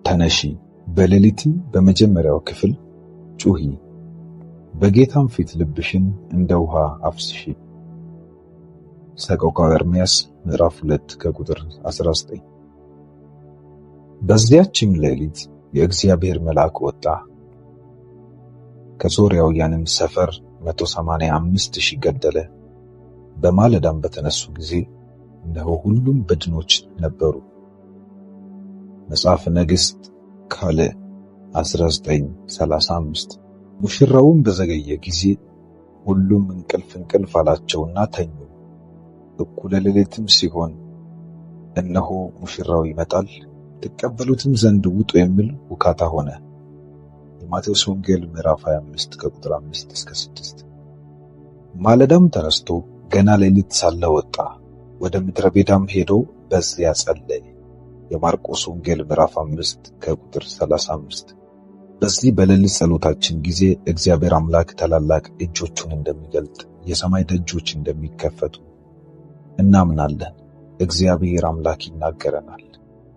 ተነሺ፣ በሌሊትም በመጀመሪያው ክፍል ጩኺ፣ በጌታም ፊት ልብሽን እንደ ውሃ አፍስሺ። ሰቆቃወ ኤርምያስ ምዕራፍ 2 ከቁጥር 19። በዚያችም ሌሊት የእግዚአብሔር መልአክ ወጣ፣ ከሶርያውያንም ሰፈር 185,000 ገደለ። በማለዳም በተነሱ ጊዜ እነሆ ሁሉም በድኖች ነበሩ። መጽሐፈ ነገሥት ካልዕ 19:35። ሙሽራውም በዘገየ ጊዜ ሁሉም እንቅልፍ አላቸውና ተኙ። እኩለ ሌሊትም ሲሆን እነሆ ሙሽራው ይመጣል፣ ትቀበሉትም ዘንድ ውጡ የሚል ውካታ ሆነ። የማቴዎስ ወንጌል ምዕራፍ 25 ከቁጥር 5 እስከ 6። ማለዳም ተነስቶ ገና ሌሊት ሳለ ወጣ፣ ወደ ምድረ በዳም ሄዶ በዚያ ጸለየ። የማርቆስ ወንጌል ምዕራፍ 5 ከቁጥር 35። በዚህ በሌሊት ጸሎታችን ጊዜ እግዚአብሔር አምላክ ታላላቅ እጆቹን እንደሚገልጥ፣ የሰማይ ደጆች እንደሚከፈቱ እናምናለን። እግዚአብሔር አምላክ ይናገረናል።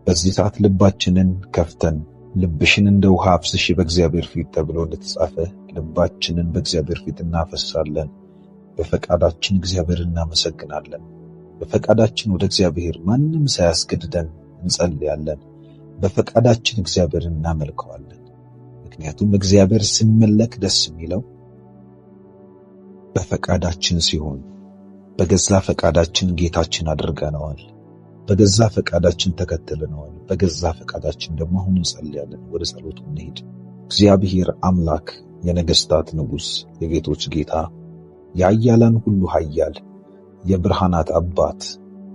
በዚህ ሰዓት ልባችንን ከፍተን ልብሽን እንደ ውሃ አፍስሺ በእግዚአብሔር ፊት ተብሎ እንደተጻፈ ልባችንን በእግዚአብሔር ፊት እናፈሳለን። በፈቃዳችን እግዚአብሔር እናመሰግናለን። በፈቃዳችን ወደ እግዚአብሔር ማንም ሳያስገድደን እንጸልያለን። በፈቃዳችን እግዚአብሔርን እናመልከዋለን። ምክንያቱም እግዚአብሔር ሲመለክ ደስ የሚለው በፈቃዳችን ሲሆን፣ በገዛ ፈቃዳችን ጌታችን አድርገነዋል። በገዛ ፈቃዳችን ተከትለነዋል። በገዛ ፈቃዳችን ደግሞ አሁን እንጸልያለን። ወደ ጸሎቱ እንሄድ። እግዚአብሔር አምላክ የነገሥታት ንጉሥ፣ የጌቶች ጌታ፣ የኃያላን ሁሉ ኃያል፣ የብርሃናት አባት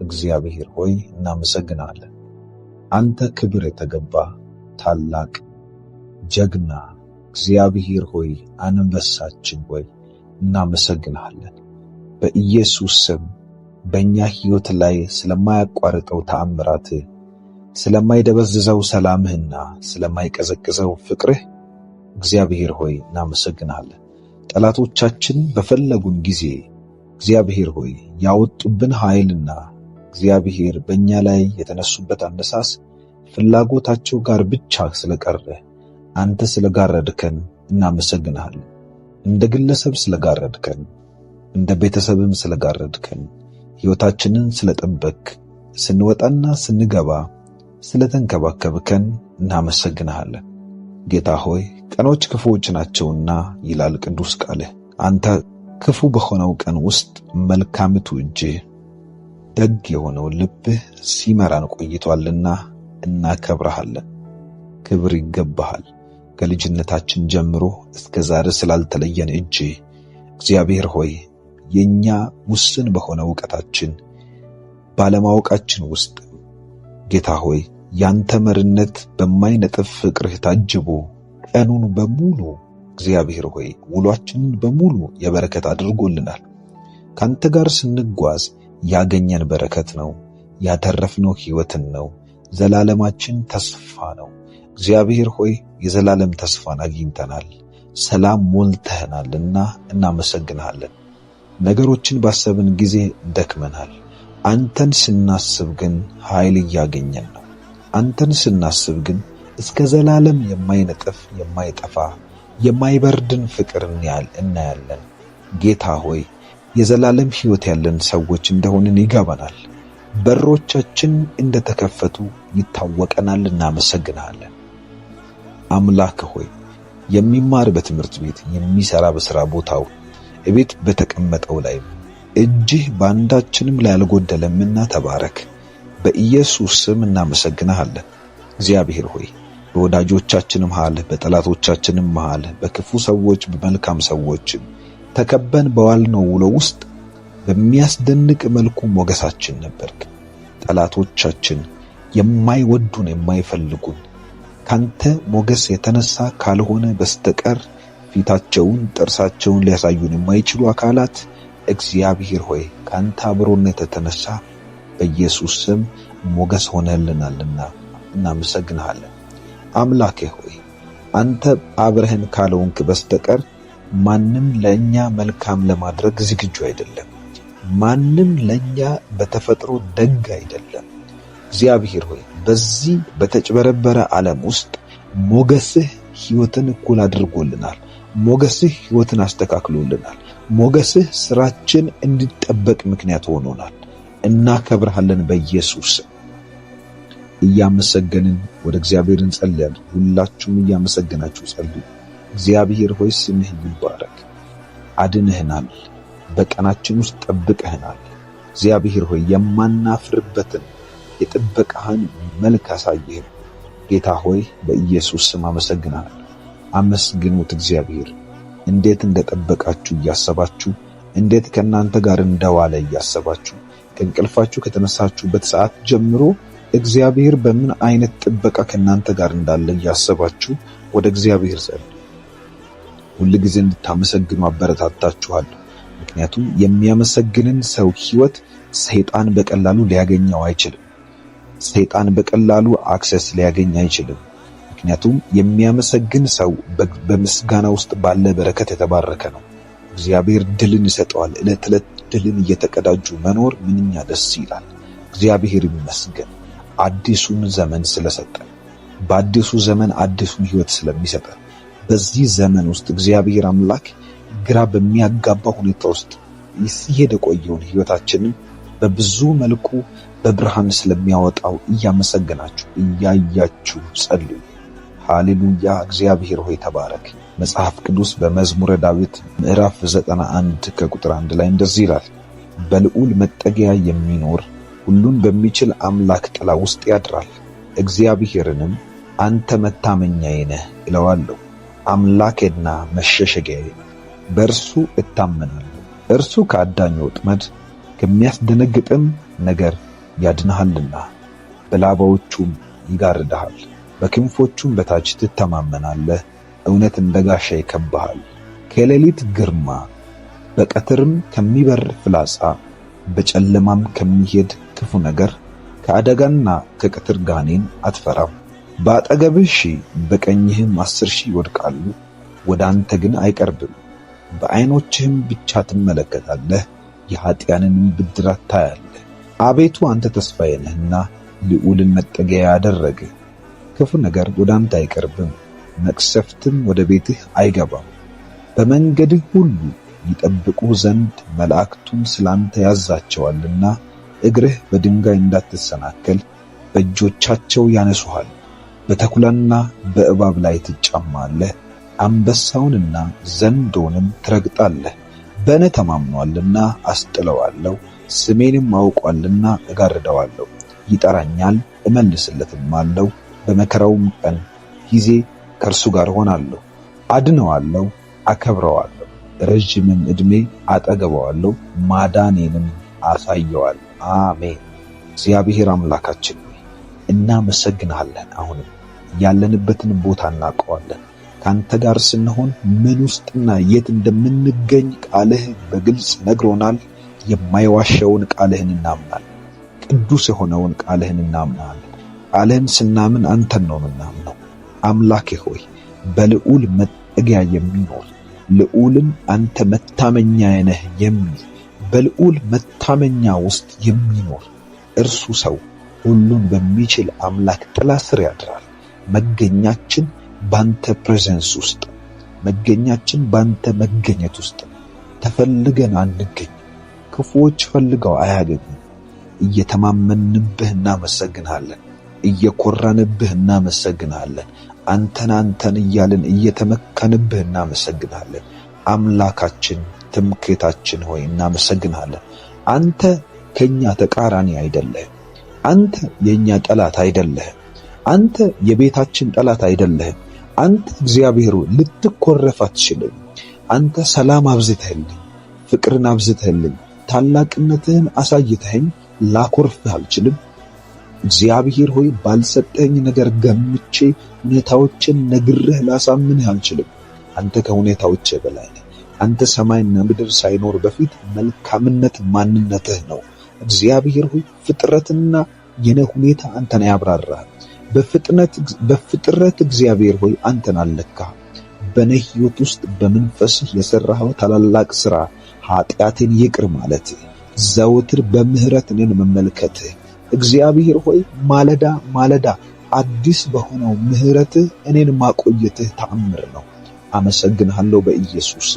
እግዚአብሔር ሆይ እናመሰግናለን። አንተ ክብር የተገባ ታላቅ ጀግና እግዚአብሔር ሆይ አንበሳችን ሆይ እናመሰግናለን። በኢየሱስ ስም በእኛ ሕይወት ላይ ስለማያቋርጠው ተአምራት፣ ስለማይደበዝዘው ሰላምህና ስለማይቀዘቅዘው ፍቅርህ እግዚአብሔር ሆይ እናመሰግናለን። ጠላቶቻችን በፈለጉን ጊዜ እግዚአብሔር ሆይ ያወጡብን ኃይልና እግዚአብሔር በእኛ ላይ የተነሱበት አነሳስ ፍላጎታቸው ጋር ብቻ ስለቀረ አንተ ስለጋረድከን እናመሰግናለን። እንደ ግለሰብ ስለጋረድከን፣ እንደ ቤተሰብም ስለጋረድከን፣ ሕይወታችንን ስለጠበቅ፣ ስንወጣና ስንገባ ስለተንከባከብከን እናመሰግናለን። ጌታ ሆይ ቀኖች ክፉዎች ናቸውና ይላል ቅዱስ ቃልህ። አንተ ክፉ በሆነው ቀን ውስጥ መልካምቱ እጅህ፣ ደግ የሆነው ልብህ ሲመራን ቆይቷልና እናከብረሃለን። ክብር ይገባሃል። ከልጅነታችን ጀምሮ እስከ ዛሬ ስላልተለየን እጅህ እግዚአብሔር ሆይ የኛ ውስን በሆነ ዕውቀታችን ባለማወቃችን ውስጥ ጌታ ሆይ ያንተ መርነት በማይነጥፍ ፍቅርህ ታጅቦ ቀኑን በሙሉ እግዚአብሔር ሆይ ውሏችንን በሙሉ የበረከት አድርጎልናል። ካንተ ጋር ስንጓዝ ያገኘን በረከት ነው፣ ያተረፍነው ሕይወትን ነው፣ ዘላለማችን ተስፋ ነው። እግዚአብሔር ሆይ የዘላለም ተስፋን አግኝተናል፣ ሰላም ሞልተህናልና እናመሰግንሃለን። ነገሮችን ባሰብን ጊዜ ደክመናል። አንተን ስናስብ ግን ኃይል እያገኘን ነው። አንተን ስናስብ ግን እስከ ዘላለም የማይነጥፍ የማይጠፋ የማይበርድን ፍቅር እናያለን። ጌታ ሆይ የዘላለም ሕይወት ያለን ሰዎች እንደሆንን ይገባናል። በሮቻችን እንደተከፈቱ ይታወቀናል። እናመሰግንሃለን። አምላክ ሆይ የሚማር በትምህርት ቤት፣ የሚሰራ በሥራ ቦታው፣ እቤት በተቀመጠው ላይ እጅህ በአንዳችንም ላይ አልጎደለምና ተባረክ። በኢየሱስ ስም እናመሰግንሃለን። እግዚአብሔር ሆይ በወዳጆቻችን መሃል፣ በጠላቶቻችንም መሃል፣ በክፉ ሰዎች በመልካም ሰዎች ተከበን በዋልነው ውሎ ውስጥ በሚያስደንቅ መልኩ ሞገሳችን ነበርክ። ጠላቶቻችን የማይወዱን የማይፈልጉን ካንተ ሞገስ የተነሳ ካልሆነ በስተቀር ፊታቸውን ጥርሳቸውን ሊያሳዩን የማይችሉ አካላት እግዚአብሔር ሆይ ካንተ አብሮነት የተነሳ በኢየሱስ ስም ሞገስ ሆነልናልና እናመሰግንሃለን። አምላኬ ሆይ አንተ አብረህን ካልሆንክ በስተቀር ማንም ለኛ መልካም ለማድረግ ዝግጁ አይደለም። ማንም ለኛ በተፈጥሮ ደግ አይደለም። እግዚአብሔር ሆይ በዚህ በተጭበረበረ ዓለም ውስጥ ሞገስህ ሕይወትን እኩል አድርጎልናል። ሞገስህ ሕይወትን አስተካክሎልናል። ሞገስህ ስራችን እንዲጠበቅ ምክንያት ሆኖናል። እናከብርሃለን በኢየሱስ እያመሰገንን ወደ እግዚአብሔር እንጸልያለን። ሁላችሁም እያመሰገናችሁ ጸልዩ። እግዚአብሔር ሆይ ስምህ ይባረክ። አድነህናል። በቀናችን ውስጥ ጠብቀህናል። እግዚአብሔር ሆይ የማናፍርበትን የጥበቃህን መልክ አሳየህን። ጌታ ሆይ በኢየሱስ ስም አመሰግናለሁ። አመስግኑት እግዚአብሔር። እንዴት እንደጠበቃችሁ እያሰባችሁ፣ እንዴት ከእናንተ ጋር እንደዋለ እያሰባችሁ፣ ከእንቅልፋችሁ ከተነሳችሁበት ሰዓት ጀምሮ እግዚአብሔር በምን አይነት ጥበቃ ከእናንተ ጋር እንዳለ እያሰባችሁ ወደ እግዚአብሔር ጸልዩ። ሁልጊዜ እንድታመሰግኑ አበረታታችኋለሁ። ምክንያቱም የሚያመሰግንን ሰው ሕይወት ሰይጣን በቀላሉ ሊያገኘው አይችልም። ሰይጣን በቀላሉ አክሰስ ሊያገኝ አይችልም። ምክንያቱም የሚያመሰግን ሰው በምስጋና ውስጥ ባለ በረከት የተባረከ ነው። እግዚአብሔር ድልን ይሰጠዋል። ዕለት ዕለት ድልን እየተቀዳጁ መኖር ምንኛ ደስ ይላል። እግዚአብሔር ይመስገን አዲሱን ዘመን ስለሰጠን፣ በአዲሱ ዘመን አዲሱን ሕይወት ስለሚሰጠን። በዚህ ዘመን ውስጥ እግዚአብሔር አምላክ ግራ በሚያጋባ ሁኔታ ውስጥ ሲሄድ የቆየውን ሕይወታችንን በብዙ መልኩ በብርሃን ስለሚያወጣው እያመሰገናችሁ እያያችሁ ጸልዩ። ሃሌሉያ። እግዚአብሔር ሆይ ተባረክ። መጽሐፍ ቅዱስ በመዝሙረ ዳዊት ምዕራፍ 91 ከቁጥር 1 ላይ እንደዚህ ይላል፣ በልዑል መጠጊያ የሚኖር ሁሉን በሚችል አምላክ ጥላ ውስጥ ያድራል። እግዚአብሔርንም አንተ መታመኛዬ ነህ እለዋለሁ፣ አምላኬና መሸሸጊያዬ፣ በእርሱ እታመናለሁ። እርሱ ከአዳኝ ወጥመድ ከሚያስደነግጥም ነገር ያድንሃልና፣ በላባዎቹም ይጋርድሃል። በክንፎቹም በታች ትተማመናለህ። እውነት እንደ ጋሻ ይከብብሃል። ከሌሊት ግርማ፣ በቀትርም ከሚበር ፍላጻ፣ በጨለማም ከሚሄድ ክፉ ነገር፣ ከአደጋና ከቀትር ጋኔን አትፈራም። በአጠገብህ 1000 በቀኝህም 10,000 ይወድቃሉ፣ ወደ አንተ ግን አይቀርብም። በዓይኖችህም ብቻ ትመለከታለህ፣ የኃጢያንንም ብድራት ታያለህ። አቤቱ አንተ ተስፋዬ ነህና ልዑልን መጠጊያ ያደረግህ። ክፉ ነገር ወደ አንተ አይቀርብም፣ መቅሰፍትም ወደ ቤትህ አይገባም። በመንገድህ ሁሉ ይጠብቁህ ዘንድ መላእክቱን ስላንተ ያዛቸዋልና፣ እግርህ በድንጋይ እንዳትሰናከል በእጆቻቸው ያነሱሃል። በተኩላና በእባብ ላይ ትጫማለህ፣ አንበሳውንና ዘንዶንም ትረግጣለህ። በእኔ ተማምኗልና አስጥለዋለሁ፣ ስሜንም አውቋልና እጋርደዋለሁ። ይጠራኛል እመልስለትማለሁ፣ በመከራውም ቀን ጊዜ ከእርሱ ጋር ሆናለሁ። አድነዋለሁ፣ አከብረዋለሁ፣ ረጅምም ዕድሜ አጠገበዋለሁ፣ ማዳኔንም አሳየዋለሁ። አሜን። እግዚአብሔር አምላካችን ሆይ እናመሰግንሃለን። አሁንም ያለንበትን ቦታ እናውቀዋለን። ካንተ ጋር ስንሆን ምን ውስጥና የት እንደምንገኝ ቃልህ በግልጽ ነግሮናል። የማይዋሸውን ቃልህን እናምናለን። ቅዱስ የሆነውን ቃልህን እናምናለን። ቃልህን ስናምን አንተን ነው የምናምነው። አምላኬ ሆይ በልዑል መጠጊያ የሚኖር ልዑልን አንተ መታመኛዬ ነህ የሚል በልዑል መታመኛ ውስጥ የሚኖር እርሱ ሰው ሁሉን በሚችል አምላክ ጥላ ስር ያድራል። መገኛችን ባንተ ፕሬዘንስ ውስጥ፣ መገኛችን ባንተ መገኘት ውስጥ። ተፈልገን አንገኝ፣ ክፉዎች ፈልገው አያገኙም። እየተማመንብህ እናመሰግንሃለን፣ እየኮራንብህ እናመሰግንሃለን። አንተን እያልን እየተመካንብህ እናመሰግንሃለን። አምላካችን ትምክህታችን ሆይ እናመሰግንሃለን። አንተ ከኛ ተቃራኒ አይደለህም። አንተ የኛ ጠላት አይደለህም። አንተ የቤታችን ጠላት አይደለህም። አንተ እግዚአብሔር ልትኮረፍ አትችልም። አንተ ሰላም አብዝተህልኝ፣ ፍቅርን አብዝተህልኝ፣ ታላቅነትህን አሳይተኸኝ ላኮርፍህ አልችልም። እግዚአብሔር ሆይ ባልሰጠኝ ነገር ገምቼ ሁኔታዎችን ነግሬህ ላሳምንህ አልችልም። አንተ ከሁኔታዎች በላይ ነህ። አንተ ሰማይና ምድር ሳይኖር በፊት መልካምነት ማንነትህ ነው። እግዚአብሔር ሆይ ፍጥረትና የነ ሁኔታ አንተን ያብራራህ። በፍጥረት እግዚአብሔር ሆይ አንተን አለካ። በኔ ሕይወት ውስጥ በመንፈስህ የሰራኸው ታላላቅ ሥራ ኃጢአቴን ይቅር ማለትህ፣ ዘወትር በምህረት እኔን መመልከትህ፣ እግዚአብሔር ሆይ ማለዳ ማለዳ አዲስ በሆነው ምሕረትህ እኔን ማቆየትህ ተአምር ነው። አመሰግንሃለሁ በኢየሱስ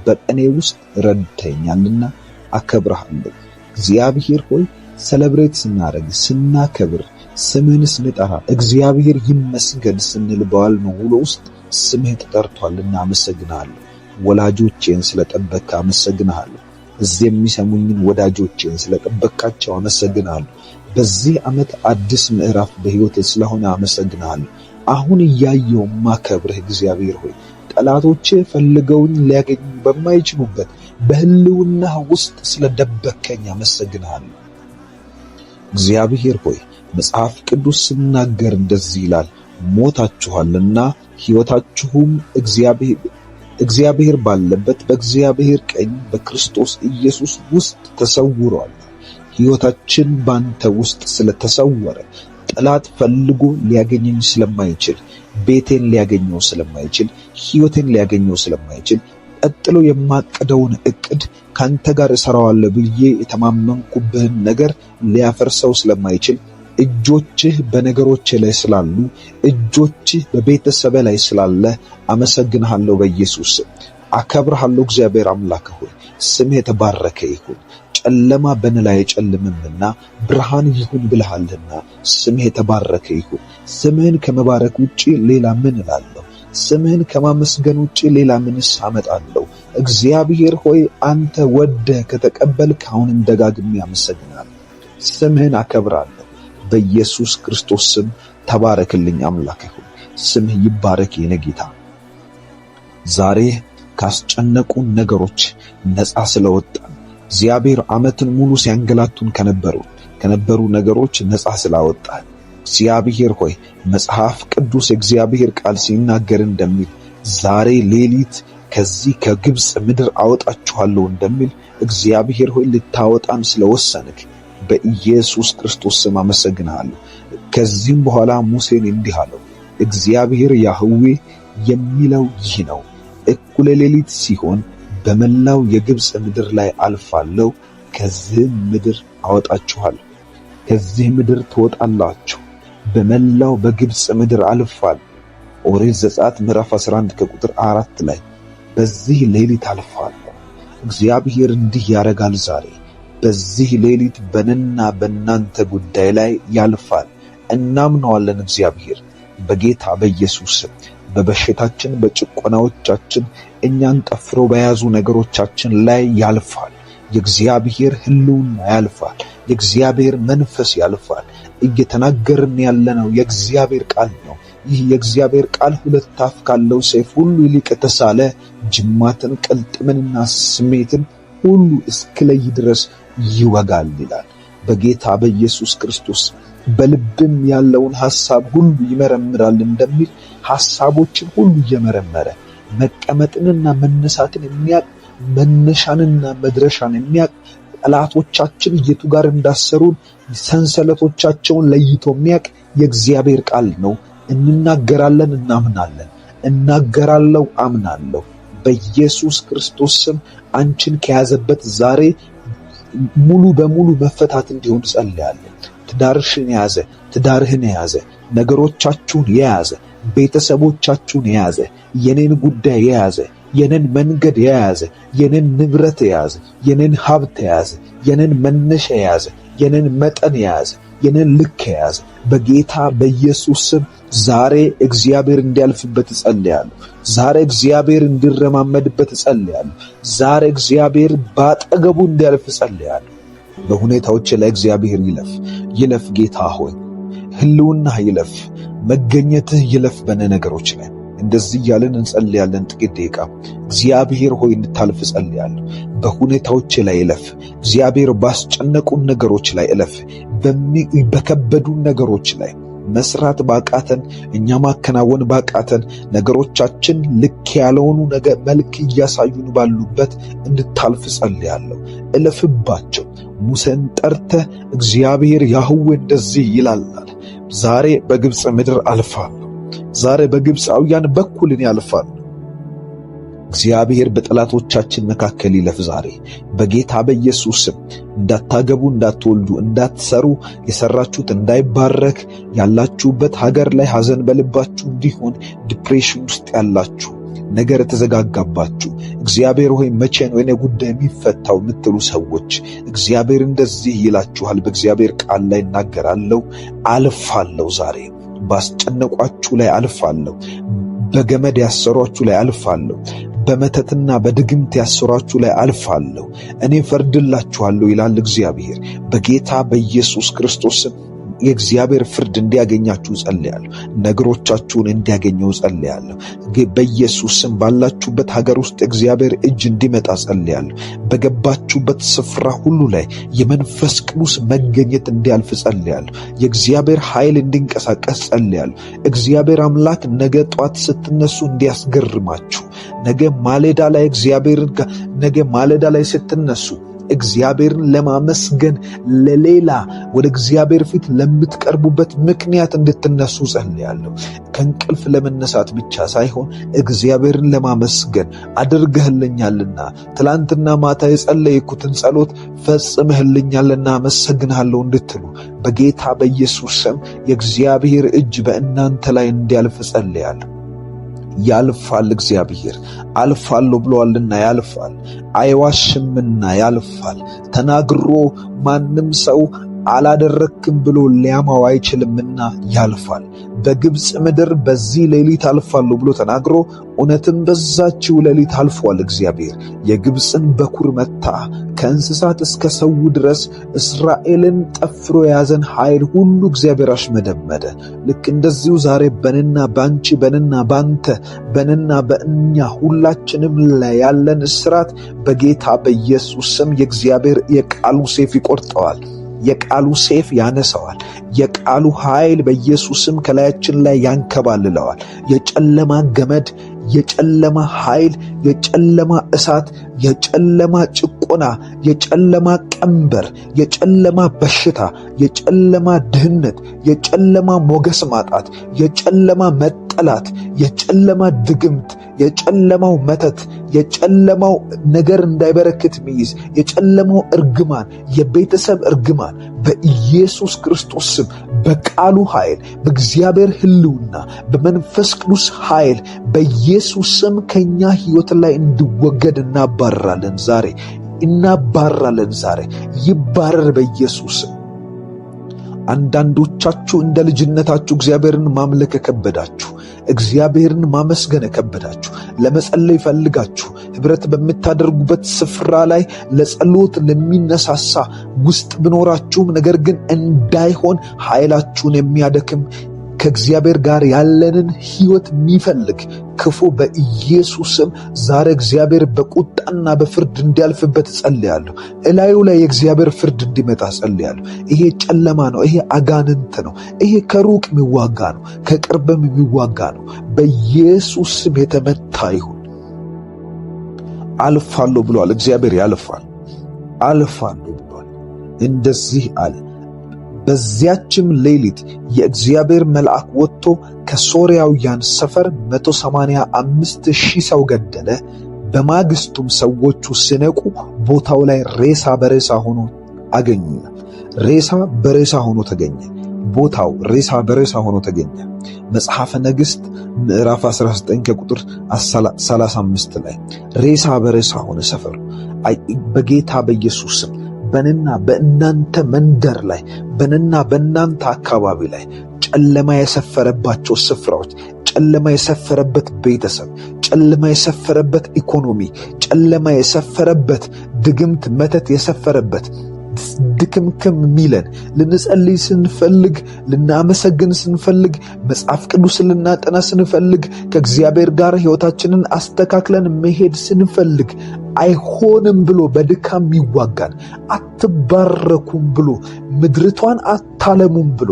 በቀኔ ውስጥ ረድተኛልና አከብርሃለሁ። እግዚአብሔር ሆይ ሰለብሬት ስናደርግ ስናከብር ስምህን ስንጠራ እግዚአብሔር ይመስገን ስንል በዋልነው ውሎ ውስጥ ስምህ ተጠርቷልና አመሰግንሃለሁ። ወላጆቼን ስለጠበቅክ አመሰግንሃለሁ። እዚህ የሚሰሙኝን ወዳጆቼን ስለጠበቅካቸው አመሰግንሃለሁ። በዚህ ዓመት አዲስ ምዕራፍ በሕይወቴ ስለሆነ አመሰግንሃለሁ። አሁን እያየው ማከብርህ እግዚአብሔር ሆይ ጠላቶቼ ፈልገውኝ ሊያገኙ በማይችሉበት በህልውና ውስጥ ስለደበከኝ አመሰግንሃለሁ። እግዚአብሔር ሆይ መጽሐፍ ቅዱስ ሲናገር እንደዚህ ይላል፣ ሞታችኋልና ሕይወታችሁም እግዚአብሔር ባለበት በእግዚአብሔር ቀኝ በክርስቶስ ኢየሱስ ውስጥ ተሰውሯል። ሕይወታችን ባንተ ውስጥ ስለተሰወረ ጠላት ፈልጎ ሊያገኘኝ ስለማይችል፣ ቤቴን ሊያገኘው ስለማይችል፣ ሕይወቴን ሊያገኘው ስለማይችል፣ ቀጥሎ የማቀደውን ዕቅድ ካንተ ጋር እሰራዋለሁ ብዬ የተማመንኩብህን ነገር ሊያፈርሰው ስለማይችል፣ እጆችህ በነገሮች ላይ ስላሉ፣ እጆችህ በቤተሰብ ላይ ስላለ አመሰግንሃለሁ። በኢየሱስ አከብርሃለሁ። እግዚአብሔር አምላክ ሆይ ስምህ የተባረከ ይሁን። ጨለማ በእኔ ላይ አይጨልምምና ብርሃን ይሁን ብለሃልና ስምህ የተባረከ ይሁን። ስምህን ከመባረክ ውጪ ሌላ ምን እላለሁ? ስምህን ከማመስገን ውጪ ሌላ ምንስ አመጣለሁ? እግዚአብሔር ሆይ አንተ ወደህ ከተቀበልክ አሁንም ደጋግሜ አመሰግናለሁ። ስምህን አከብራለሁ። በኢየሱስ ክርስቶስ ስም ተባረክልኝ አምላክ ሆይ። ስምህ ይባረክ የኔ ጌታ። ዛሬ ካስጨነቁን ነገሮች ነፃ ስለወጣን እግዚአብሔር ዓመትን ሙሉ ሲያንገላቱን ከነበሩ ነገሮች ነፃ ስላወጣን እግዚአብሔር ሆይ መጽሐፍ ቅዱስ እግዚአብሔር ቃል ሲናገር እንደሚል ዛሬ ሌሊት ከዚህ ከግብጽ ምድር አወጣችኋለሁ እንደሚል እግዚአብሔር ሆይ ልታወጣን ስለወሰንክ በኢየሱስ ክርስቶስ ስም አመሰግንሃለሁ። ከዚህም በኋላ ሙሴን እንዲህ አለው፣ እግዚአብሔር ያህዌ የሚለው ይህ ነው፣ እኩለ ሌሊት ሲሆን በመላው የግብጽ ምድር ላይ አልፋለሁ፣ ከዚህ ምድር አወጣችኋለሁ። ከዚህ ምድር ትወጣላችሁ፣ በመላው በግብጽ ምድር አልፋለሁ። ኦሪት ዘጸአት ምዕራፍ 11 ከቁጥር 4 ላይ በዚህ ሌሊት አልፋለሁ። እግዚአብሔር እንዲህ ያረጋል ዛሬ በዚህ ሌሊት በእኔና በእናንተ ጉዳይ ላይ ያልፋል። እናምነዋለን። እግዚአብሔር በጌታ በኢየሱስ ስም በበሽታችን በጭቆናዎቻችን እኛን ጠፍሮ በያዙ ነገሮቻችን ላይ ያልፋል። የእግዚአብሔር ሕልውና ያልፋል። የእግዚአብሔር መንፈስ ያልፋል። እየተናገርን ያለነው የእግዚአብሔር ቃል ነው። ይህ የእግዚአብሔር ቃል ሁለት አፍ ካለው ሰይፍ ሁሉ ይልቅ የተሳለ ጅማትን ቅልጥምንና ስሜትን ሁሉ እስክለይ ድረስ ይወጋል ይላል። በጌታ በኢየሱስ ክርስቶስ በልብም ያለውን ሐሳብ ሁሉ ይመረምራል እንደሚል ሐሳቦችን ሁሉ እየመረመረ መቀመጥንና መነሳትን የሚያውቅ መነሻንና መድረሻን የሚያውቅ ጠላቶቻችን የቱ ጋር እንዳሰሩን ሰንሰለቶቻቸውን ለይቶ የሚያውቅ የእግዚአብሔር ቃል ነው። እንናገራለን፣ እናምናለን። እናገራለሁ፣ አምናለሁ። በኢየሱስ ክርስቶስ ስም አንቺን ከያዘበት ዛሬ ሙሉ በሙሉ መፈታት እንዲሆን ጸልያለሁ። ትዳርሽን የያዘ፣ ትዳርህን የያዘ፣ ነገሮቻችሁን የያዘ፣ ቤተሰቦቻችሁን የያዘ፣ የኔን ጉዳይ የያዘ፣ የኔን መንገድ የያዘ፣ የኔን ንብረት የያዘ፣ የኔን ሀብት የያዘ፣ የኔን መነሻ የያዘ፣ የኔን መጠን የያዘ፣ የኔን ልክ የያዘ በጌታ በኢየሱስ ስም ዛሬ እግዚአብሔር እንዲያልፍበት ጸልያለሁ። ዛሬ እግዚአብሔር እንዲረማመድበት ጸልያለሁ። ዛሬ እግዚአብሔር ባጠገቡ እንዲያልፍ ጸልያለሁ። በሁኔታዎች ላይ እግዚአብሔር ይለፍ። ጌታ ሆይ ሕልውናህ ይለፍ፣ መገኘትህ ይለፍ በነ ነገሮች ላይ። እንደዚህ እያልን እንጸልያለን። ጥቂት ደቂቃ እግዚአብሔር ሆይ እንድታልፍ ጸልያለሁ። በሁኔታዎች ላይ እለፍ እግዚአብሔር። ባስጨነቁን ነገሮች ላይ እለፍ። በከበዱን ነገሮች ላይ መስራት ባቃተን፣ እኛ ማከናወን ባቃተን ነገሮቻችን ልክ ያልሆኑ ነገር መልክ እያሳዩን ባሉበት እንድታልፍ ጸልያለሁ። እለፍባቸው። ሙሴን ጠርተህ እግዚአብሔር ያህዌ እንደዚህ ይላል፣ ዛሬ በግብጽ ምድር አልፋለሁ። ዛሬ በግብፃውያን በኩል እኔ አልፋለሁ። እግዚአብሔር በጠላቶቻችን መካከል ይለፍ ዛሬ በጌታ በኢየሱስ ስም። እንዳታገቡ፣ እንዳትወልዱ፣ እንዳትሰሩ፣ የሰራችሁት እንዳይባረክ፣ ያላችሁበት ሀገር ላይ ሐዘን በልባችሁ እንዲሆን፣ ዲፕሬሽን ውስጥ ያላችሁ፣ ነገር ተዘጋጋባችሁ፣ እግዚአብሔር ሆይ መቼ ነው የኔ ጉዳይ የሚፈታው የምትሉ ሰዎች እግዚአብሔር እንደዚህ ይላችኋል። በእግዚአብሔር ቃል ላይ እናገራለሁ። አልፋለሁ ዛሬ ባስጨነቋችሁ ላይ አልፋለሁ። በገመድ ያሰሯችሁ ላይ አልፋለሁ። በመተትና በድግምት ያሰሯችሁ ላይ አልፋለሁ። እኔ ፈርድላችኋለሁ ይላል እግዚአብሔር። በጌታ በኢየሱስ ክርስቶስ የእግዚአብሔር ፍርድ እንዲያገኛችሁ ጸልያለሁ። ነገሮቻችሁን እንዲያገኘው ጸልያለሁ። በኢየሱስ ስም ባላችሁበት ሀገር ውስጥ እግዚአብሔር እጅ እንዲመጣ ጸልያለሁ። በገባችሁበት ስፍራ ሁሉ ላይ የመንፈስ ቅዱስ መገኘት እንዲያልፍ ጸልያለሁ። የእግዚአብሔር ኃይል እንዲንቀሳቀስ ጸልያለሁ። እግዚአብሔር አምላክ ነገ ጧት ስትነሱ እንዲያስገርማችሁ፣ ነገ ማለዳ ላይ ስትነሱ እግዚአብሔርን ለማመስገን ለሌላ ወደ እግዚአብሔር ፊት ለምትቀርቡበት ምክንያት እንድትነሱ ጸልያለሁ። ከእንቅልፍ ለመነሳት ብቻ ሳይሆን እግዚአብሔርን ለማመስገን አድርገህልኛልና፣ ትላንትና ማታ የጸለይኩትን ጸሎት ፈጽመህልኛልና አመሰግንሃለሁ እንድትሉ በጌታ በኢየሱስ ስም የእግዚአብሔር እጅ በእናንተ ላይ እንዲያልፍ ጸልያለሁ። ያልፋል። እግዚአብሔር አልፋለሁ ብሎአልና ያልፋል። አይዋሽምና ያልፋል። ተናግሮ ማንም ሰው አላደረክም ብሎ ሊያማው አይችልምና ያልፋል። በግብፅ ምድር በዚህ ሌሊት አልፋለሁ ብሎ ተናግሮ እውነትም በዛችው ሌሊት አልፏል። እግዚአብሔር የግብፅን በኩር መታ፣ ከእንስሳት እስከ ሰው ድረስ እስራኤልን ጠፍሮ የያዘን ኃይል ሁሉ እግዚአብሔር አሽመደመደ። ልክ እንደዚሁ ዛሬ በንና ባንቺ፣ በንና ባንተ፣ በንና በእኛ ሁላችንም ላይ ያለን እስራት በጌታ በኢየሱስ ስም የእግዚአብሔር የቃሉ ሰይፍ ይቆርጠዋል። የቃሉ ሰይፍ ያነሳዋል። የቃሉ ኃይል በኢየሱስም ከላያችን ላይ ያንከባልለዋል። የጨለማ ገመድ፣ የጨለማ ኃይል፣ የጨለማ እሳት፣ የጨለማ ጭቆና፣ የጨለማ ቀንበር፣ የጨለማ በሽታ፣ የጨለማ ድህነት፣ የጨለማ ሞገስ ማጣት፣ የጨለማ መጠላት፣ የጨለማ ድግምት፣ የጨለማው መተት፣ የጨለማው ነገር እንዳይበረክት ሚይዝ የጨለማው እርግማን፣ የቤተሰብ እርግማን በኢየሱስ ክርስቶስ ስም በቃሉ ኃይል፣ በእግዚአብሔር ሕልውና፣ በመንፈስ ቅዱስ ኃይል በኢየሱስ ስም ከኛ ሕይወት ላይ እንዲወገድ እናባራለን። ዛሬ ይባረር በኢየሱስ ስም። አንዳንዶቻችሁ እንደ ልጅነታችሁ እግዚአብሔርን ማምለክ ከበዳችሁ፣ እግዚአብሔርን ማመስገን ከበዳችሁ፣ ለመጸለይ ፈልጋችሁ ህብረት በምታደርጉበት ስፍራ ላይ ለጸሎት ለሚነሳሳ ውስጥ ብኖራችሁም ነገር ግን እንዳይሆን ኃይላችሁን የሚያደክም ከእግዚአብሔር ጋር ያለንን ሕይወት የሚፈልግ ክፉ በኢየሱስም ዛሬ እግዚአብሔር በቁጣና በፍርድ እንዲያልፍበት ጸልያለሁ። እላዩ ላይ የእግዚአብሔር ፍርድ እንዲመጣ ጸልያለሁ። ይሄ ጨለማ ነው። ይሄ አጋንንት ነው። ይሄ ከሩቅ የሚዋጋ ነው፣ ከቅርብም የሚዋጋ ነው። በኢየሱስም የተመታ ይሁን። አልፋለሁ ብሏል እግዚአብሔር። ያልፋል። አልፋለሁ ብሏል። እንደዚህ አለ። በዚያችም ሌሊት የእግዚአብሔር መልአክ ወጥቶ ከሶርያውያን ሰፈር 185,000 ሰው ገደለ። በማግስቱም ሰዎቹ ሲነቁ ቦታው ላይ ሬሳ በሬሳ ሆኖ አገኙ። ሬሳ በሬሳ ሆኖ ተገኘ። ቦታው ሬሳ በሬሳ ሆኖ ተገኘ። መጽሐፈ ነገሥት ምዕራፍ 19 ከቁጥር 35 ላይ ሬሳ በሬሳ ሆነ ሰፈሩ። በጌታ በኢየሱስ ስም በእኔና በእናንተ መንደር ላይ፣ በእኔና በእናንተ አካባቢ ላይ ጨለማ የሰፈረባቸው ስፍራዎች፣ ጨለማ የሰፈረበት ቤተሰብ፣ ጨለማ የሰፈረበት ኢኮኖሚ፣ ጨለማ የሰፈረበት ድግምት መተት የሰፈረበት ድክምክም ሚለን ልንጸልይ ስንፈልግ፣ ልናመሰግን ስንፈልግ፣ መጽሐፍ ቅዱስ ልናጠና ስንፈልግ፣ ከእግዚአብሔር ጋር ሕይወታችንን አስተካክለን መሄድ ስንፈልግ አይሆንም ብሎ በድካም ይዋጋን፣ አትባረኩም ብሎ ምድርቷን አታለሙም ብሎ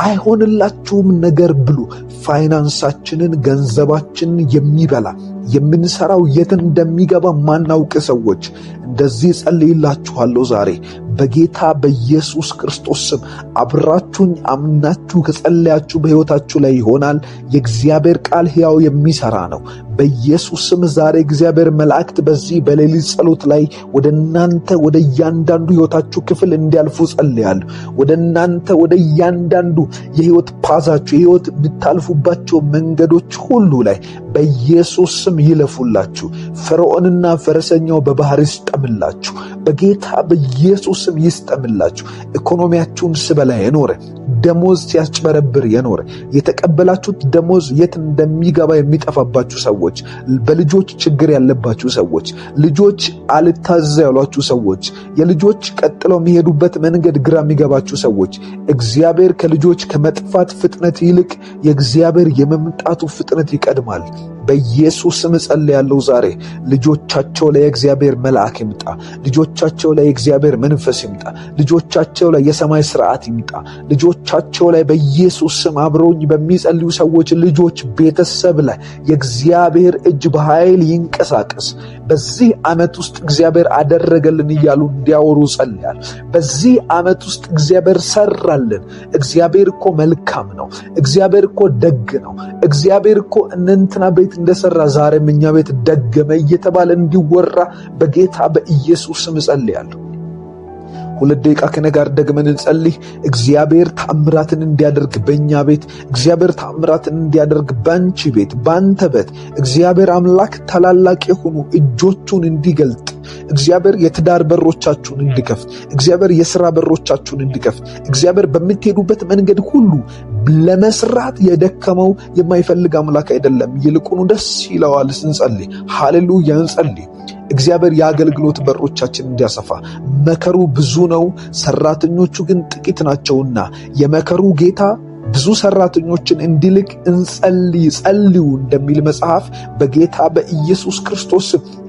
አይሆንላችሁም ነገር ብሎ ፋይናንሳችንን፣ ገንዘባችንን የሚበላ የምንሰራው የት እንደሚገባ ማናውቅ ሰዎች እንደዚህ ጸልይላችኋለሁ። ዛሬ በጌታ በኢየሱስ ክርስቶስ ስም አብራችሁኝ አምናችሁ ከጸለያችሁ በሕይወታችሁ ላይ ይሆናል። የእግዚአብሔር ቃል ሕያው የሚሠራ ነው። በኢየሱስ ስም ዛሬ እግዚአብሔር መላእክት በዚህ በሌሊት ጸሎት ላይ ወደ እናንተ ወደ እያንዳንዱ ሕይወታችሁ ክፍል እንዲያልፉ ጸልያለሁ። ወደ እናንተ ወደ እያንዳንዱ የሕይወት ፓዛችሁ የሕይወት የምታልፉባቸው መንገዶች ሁሉ ላይ በኢየሱስ ስም ይለፉላችሁ። ፈርዖንና ፈረሰኛው በባህር ይስጠምላችሁ። በጌታ በኢየሱስ ስም ይስጠምላችሁ። ኢኮኖሚያችሁን ስበላ የኖረ ደሞዝ ሲያስጨበረብር የኖረ የተቀበላችሁት ደሞዝ የት እንደሚገባ የሚጠፋባችሁ ሰዎች፣ በልጆች ችግር ያለባችሁ ሰዎች፣ ልጆች አልታዘዝ ያሏችሁ ሰዎች፣ የልጆች ቀጥለው የሚሄዱበት መንገድ ግራ የሚገባችሁ ሰዎች፣ እግዚአብሔር ከልጆች ከመጥፋት ፍጥነት ይልቅ የእግዚአብሔር የመምጣቱ ፍጥነት ይቀድማል። በኢየሱስ ስም ጸልያለሁ። ዛሬ ልጆቻቸው ላይ የእግዚአብሔር መልአክ ይምጣ። ልጆቻቸው ላይ የእግዚአብሔር መንፈስ ይምጣ። ልጆቻቸው ላይ የሰማይ ሥርዓት ይምጣ። ልጆቻቸው ላይ በኢየሱስ ስም አብረውኝ በሚጸልዩ ሰዎች ልጆች ቤተሰብ ላይ የእግዚአብሔር እጅ በኃይል ይንቀሳቀስ። በዚህ ዓመት ውስጥ እግዚአብሔር አደረገልን እያሉ እንዲያወሩ ጸልያለሁ። በዚህ ዓመት ውስጥ እግዚአብሔር ሰራልን። እግዚአብሔር እኮ መልካም ነው። እግዚአብሔር እኮ ደግ ነው። እግዚአብሔር እኮ እንትና ቤት እንደሰራ ዛሬም እኛ ቤት ደገመ እየተባለ እንዲወራ በጌታ በኢየሱስ ስም ጸልያለሁ። 2 ደቂቃ ከኔ ጋር ደግመን እንጸልይ። እግዚአብሔር ተአምራትን እንዲያደርግ በእኛ ቤት፣ እግዚአብሔር ተአምራትን እንዲያደርግ ባንቺ ቤት፣ ባንተ ቤት እግዚአብሔር አምላክ ታላላቅ የሆኑ እጆቹን እንዲገልጥ፣ እግዚአብሔር የትዳር በሮቻችሁን እንዲከፍት፣ እግዚአብሔር የሥራ በሮቻችሁን እንዲከፍት፣ እግዚአብሔር በምትሄዱበት መንገድ ሁሉ ለመስራት የደከመው የማይፈልግ አምላክ አይደለም፣ ይልቁኑ ደስ ይለዋል ስንጸልይ። ሃሌሉያ እንጸልይ። እግዚአብሔር የአገልግሎት በሮቻችን እንዲያሰፋ። መከሩ ብዙ ነው፣ ሰራተኞቹ ግን ጥቂት ናቸውና የመከሩ ጌታ ብዙ ሰራተኞችን እንዲልክ ጸልዩ እንደሚል መጽሐፍ በጌታ በኢየሱስ ክርስቶስ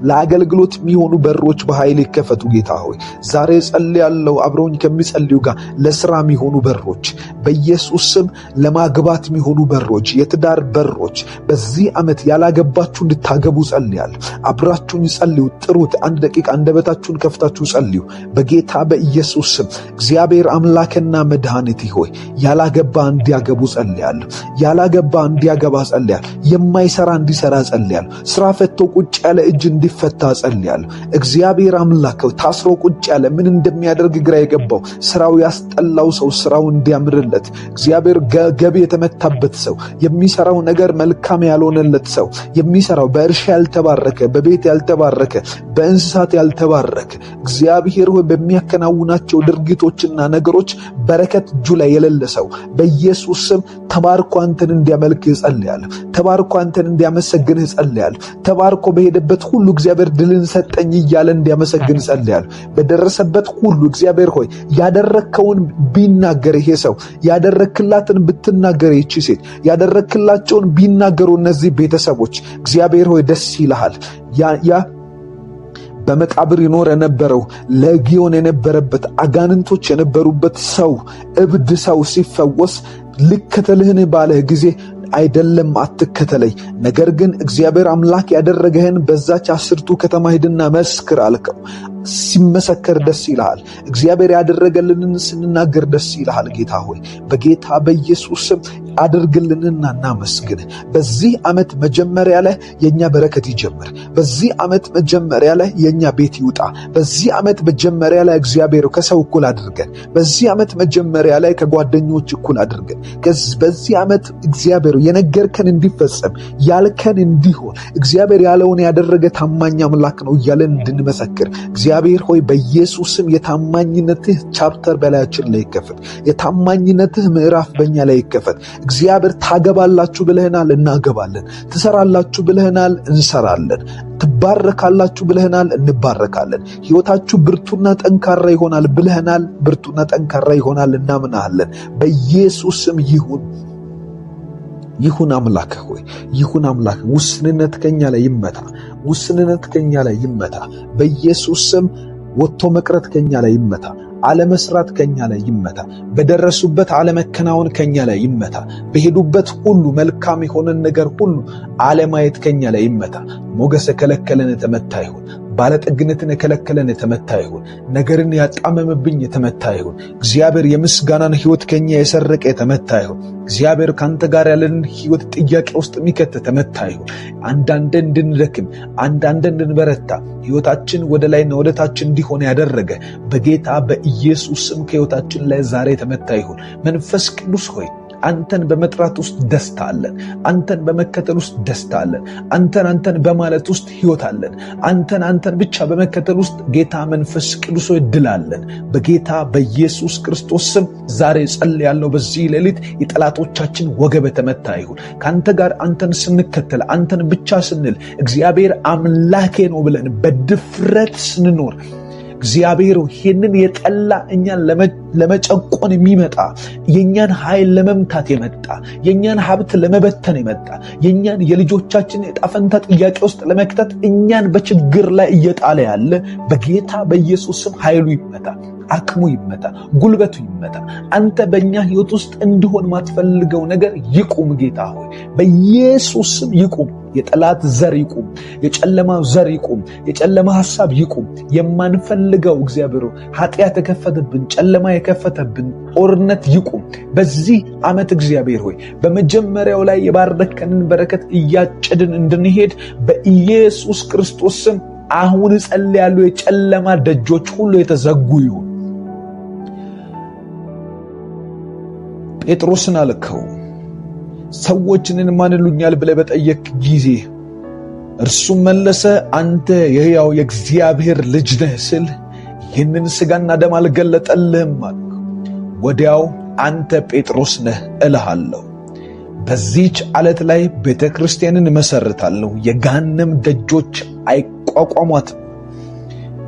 ለአገልግሎት የሚሆኑ በሮች በኃይል ይከፈቱ። ጌታ ሆይ ዛሬ ጸልያለሁ። አብረውኝ ከሚጸልዩ ጋር ለሥራ የሚሆኑ በሮች በኢየሱስ ስም፣ ለማግባት የሚሆኑ በሮች፣ የትዳር በሮች፣ በዚህ ዓመት ያላገባችሁ እንድታገቡ ጸልያለሁ። አብራችሁኝ ጸልዩ። ጥሩት። 1 ደቂቃ አንደበታችሁን ከፍታችሁ ጸልዩ በጌታ በኢየሱስ ስም። እግዚአብሔር አምላክና መድኃኒቴ ሆይ ያላገባ እንዲያገቡ ጸልያለሁ። ያላገባ እንዲያገባ ጸልያለሁ። የማይሰራ እንዲሰራ ጸልያለሁ። ስራ ፈቶ ቁጭ ያለ እጅ እንዲፈታ ጸልያለሁ። እግዚአብሔር አምላክ ታስሮ ቁጭ ያለ ምን እንደሚያደርግ ግራ የገባው ስራው ያስጠላው ሰው ስራው እንዲያምርለት፣ እግዚአብሔር ገቢ የተመታበት ሰው፣ የሚሰራው ነገር መልካም ያልሆነለት ሰው፣ የሚሰራው በእርሻ ያልተባረከ፣ በቤት ያልተባረከ፣ በእንስሳት ያልተባረከ፣ እግዚአብሔር ሆይ በሚያከናውናቸው ድርጊቶችና ነገሮች በረከት እጁ ላይ የሌለ ሰው በኢየሱስ ስም ተባርኮ አንተን እንዲያመልክ ጸልያለሁ። ተባርኮ አንተን እንዲያመሰግን ጸልያለሁ። ተባርኮ በሄደበት ሁሉ እግዚአብሔር ድልን ሰጠኝ እያለ እንዲያመሰግን ጸልያለሁ። በደረሰበት ሁሉ እግዚአብሔር ሆይ ያደረከውን ቢናገር ይሄ ሰው፣ ያደረክላትን ብትናገር ይቺ ሴት፣ ያደረክላቸውን ቢናገሩ እነዚህ ቤተሰቦች እግዚአብሔር ሆይ ደስ ይልሃል። ያ በመቃብር ይኖር የነበረው ለጊዮን የነበረበት አጋንንቶች የነበሩበት ሰው፣ እብድ ሰው ሲፈወስ ልከተልህን ባለህ ጊዜ አይደለም አትከተለኝ፣ ነገር ግን እግዚአብሔር አምላክ ያደረገህን በዛች 10ቱ ከተማ ሂድና መስክር አልከው። ሲመሰከር ደስ ይልሃል። እግዚአብሔር ያደረገልንን ስንናገር ደስ ይልሃል። ጌታ ሆይ በጌታ በኢየሱስ ስም አድርግልንና እናመስግን። በዚህ ዓመት መጀመሪያ ላይ የኛ በረከት ይጀምር። በዚህ ዓመት መጀመሪያ ላይ የኛ ቤት ይውጣ። በዚህ ዓመት መጀመሪያ ላይ እግዚአብሔር ከሰው እኩል አድርገን። በዚህ ዓመት መጀመሪያ ላይ ከጓደኞች እኩል አድርገን። በዚህ ዓመት እግዚአብሔር የነገርከን እንዲፈጸም ያልከን እንዲሆን እግዚአብሔር ያለውን ያደረገ ታማኝ አምላክ ነው እያለን እንድንመሰክር እግዚአብሔር ሆይ በኢየሱስ ስም የታማኝነትህ ቻፕተር በላያችን ላይ ይከፈት። የታማኝነትህ ምዕራፍ በእኛ ላይ ይከፈት። እግዚአብሔር ታገባላችሁ ብለህናል፣ እናገባለን። ትሰራላችሁ ብለህናል፣ እንሰራለን። ትባረካላችሁ ብለህናል፣ እንባረካለን። ሕይወታችሁ ብርቱና ጠንካራ ይሆናል ብለህናል፣ ብርቱና ጠንካራ ይሆናል፣ እናምናለን። በኢየሱስ ስም ይሁን አምላክ ሆይ ይሁን አምላክ። ውስንነት ከኛ ላይ ይመታ። ውስንነት ከኛ ላይ ይመታ። በኢየሱስ ስም ወጥቶ መቅረት ከኛ ላይ ይመታ። አለመስራት ከኛ ላይ ይመታ። በደረሱበት አለመከናወን ከኛ ላይ ይመታ። በሄዱበት ሁሉ መልካም የሆነን ነገር ሁሉ አለማየት ከኛ ላይ ይመታ። ሞገስ ከለከለን የተመታ ይሁን ባለጠግነትን የከለከለን የተመታ ይሁን። ነገርን ያጣመመብኝ የተመታ ይሁን። እግዚአብሔር የምስጋናን ሕይወት ከኛ የሰረቀ የተመታ ይሁን። እግዚአብሔር ካንተ ጋር ያለንን ሕይወት ጥያቄ ውስጥ የሚከት የተመታ ይሁን። አንዳንዴ እንድንደክም፣ አንዳንዴ እንድንበረታ፣ ሕይወታችን ወደ ላይና ወደ ታች እንዲሆን ያደረገ በጌታ በኢየሱስ ስም ከሕይወታችን ላይ ዛሬ የተመታ ይሁን። መንፈስ ቅዱስ ሆይ አንተን በመጥራት ውስጥ ደስታ አለን። አንተን በመከተል ውስጥ ደስታ አለን። አንተን በማለት ውስጥ ሕይወት አለን። አንተን ብቻ በመከተል ውስጥ ጌታ መንፈስ ቅዱስ ሆይ ድል አለን። በጌታ በኢየሱስ ክርስቶስ ስም ዛሬ ጸልያለሁ። በዚህ ሌሊት የጠላቶቻችን ወገብ የተመታ ይሁን። ከአንተ ጋር አንተን ስንከተል፣ አንተን ብቻ ስንል፣ እግዚአብሔር አምላኬ ነው ብለን በድፍረት ስንኖር እግዚአብሔር ይህንን የጠላ እኛን ለመጨቆን የሚመጣ የእኛን ኃይል ለመምታት የመጣ የእኛን ሀብት ለመበተን የመጣ የእኛን የልጆቻችን ዕጣ ፈንታ ጥያቄ ውስጥ ለመክተት እኛን በችግር ላይ እየጣለ ያለ በጌታ በኢየሱስ ስም ኃይሉ ይመታ፣ አቅሙ ይመታ፣ ጉልበቱ ይመታ። አንተ በእኛ ሕይወት ውስጥ እንዲሆን ማትፈልገው ነገር ይቁም። ጌታ ሆይ በኢየሱስ ስም ይቁም። የጠላት ዘር ይቁም። የጨለማ ዘር ይቁም። የጨለማ ሐሳብ ይቁም። የማንፈልገው እግዚአብሔር ኃጢአት የከፈተብን ጨለማ የከፈተብን ጦርነት ይቁም። በዚህ ዓመት እግዚአብሔር ሆይ በመጀመሪያው ላይ የባረከንን በረከት እያጨድን እንድንሄድ በኢየሱስ ክርስቶስ ስም አሁን ጸልያለሁ። የጨለማ ደጆች ሁሉ የተዘጉ ይሁን። ጴጥሮስን አልከው ሰዎች እኔን ማን ይሉኛል ብለህ በጠየቅ ጊዜ እርሱም መለሰ አንተ የሕያው የእግዚአብሔር ልጅ ነህ ስል ይህንን ሥጋና ደም አልገለጠልህም አልከው። ወዲያው አንተ ጴጥሮስ ነህ እልሃለሁ፣ በዚህች ዓለት ላይ ቤተ ክርስቲያንን እመሰርታለሁ፣ የገሃነም ደጆች አይቋቋሟትም።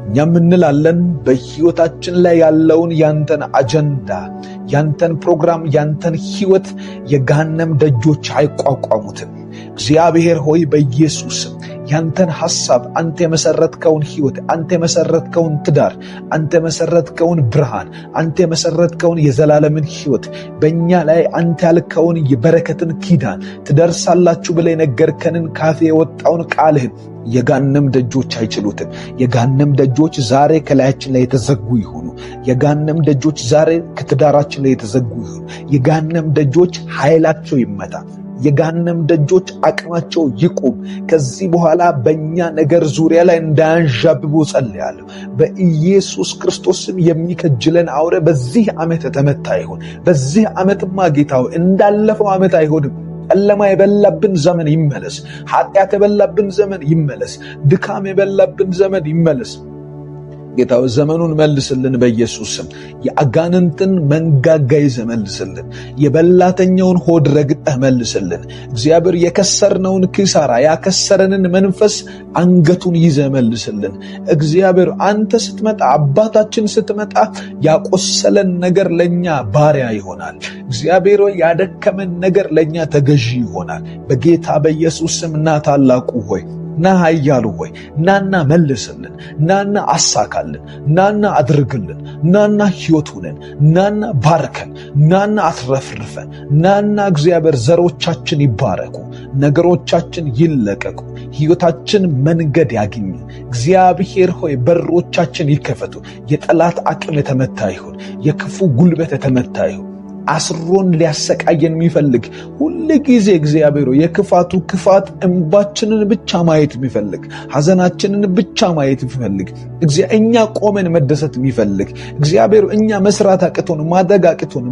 እኛም እንላለን በሕይወታችን ላይ ያለውን ያንተን አጀንዳ፣ ያንተን ፕሮግራም፣ ያንተን ሕይወት የገሃነም ደጆች አይቋቋሙትም። እግዚአብሔር ሆይ በኢየሱስ ያንተን ሐሳብ፣ አንተ የመሰረትከውን ሕይወት፣ አንተ የመሰረትከውን ትዳር፣ አንተ የመሰረትከውን ብርሃን፣ አንተ የመሰረትከውን የዘላለምን ሕይወት በእኛ ላይ አንተ ያልከውን የበረከትን ኪዳን ትደርሳላችሁ ብለህ የነገርከንን ካፌ የወጣውን ቃልህን የገሃነም ደጆች አይችሉትም። የገሃነም ደጆች ዛሬ ከላያችን ላይ የተዘጉ ይሁኑ። የገሃነም ደጆች ዛሬ ከትዳራችን ላይ የተዘጉ ይሁኑ። የገሃነም ደጆች ኃይላቸው ይመታ። የገሃነም ደጆች አቅማቸው ይቁም። ከዚህ በኋላ በእኛ ነገር ዙሪያ ላይ እንዳያንዣብቡ ጸልያለሁ። በኢየሱስ ክርስቶስም የሚከጅለን አውሬ በዚህ ዓመት የተመታ ይሁን። በዚህ ዓመትማ ጌታው እንዳለፈው ዓመት አይሆንም። ጨለማ የበላብን ዘመን ይመለስ። ኃጢአት የበላብን ዘመን ይመለስ። ድካም የበላብን ዘመን ይመለስ። ጌታው ዘመኑን መልስልን በኢየሱስ ስም። የአጋንንትን መንጋጋ ይዘህ መልስልን። የበላተኛውን ሆድ ረግጠህ መልስልን። እግዚአብሔር የከሰርነውን ኪሳራ፣ ያከሰረንን መንፈስ አንገቱን ይዘህ መልስልን። እግዚአብሔር አንተ ስትመጣ፣ አባታችን ስትመጣ ያቆሰለን ነገር ለኛ ባሪያ ይሆናል። እግዚአብሔር ያደከመን ነገር ለኛ ተገዢ ይሆናል። በጌታ በኢየሱስ ስም ና ታላቁ ሆይ፣ ና ኃያሉ ሆይ፣ ናና መልስልን፣ ናና አሳካልን፣ ናና አድርግልን፣ ናና ሕይወት ሁነን፣ ናና ባርከን፣ ናና አትረፍርፈን፣ ናና እግዚአብሔር ዘሮቻችን ይባረኩ፣ ነገሮቻችን ይለቀቁ፣ ሕይወታችን መንገድ ያግኝ። እግዚአብሔር ሆይ በሮቻችን ይከፈቱ። የጠላት አቅም የተመታ ይሁን። የክፉ ጉልበት የተመታ ይሁን። አስሮን ሊያሰቃየን የሚፈልግ ሁሉ ጊዜ እግዚአብሔር የክፋቱ ክፋት እንባችንን ብቻ ማየት የሚፈልግ፣ ሐዘናችንን ብቻ ማየት የሚፈልግ፣ እኛ ቆመን መደሰት የሚፈልግ እግዚአብሔር እኛ መስራት አቅቶን ማደግ አቅቶን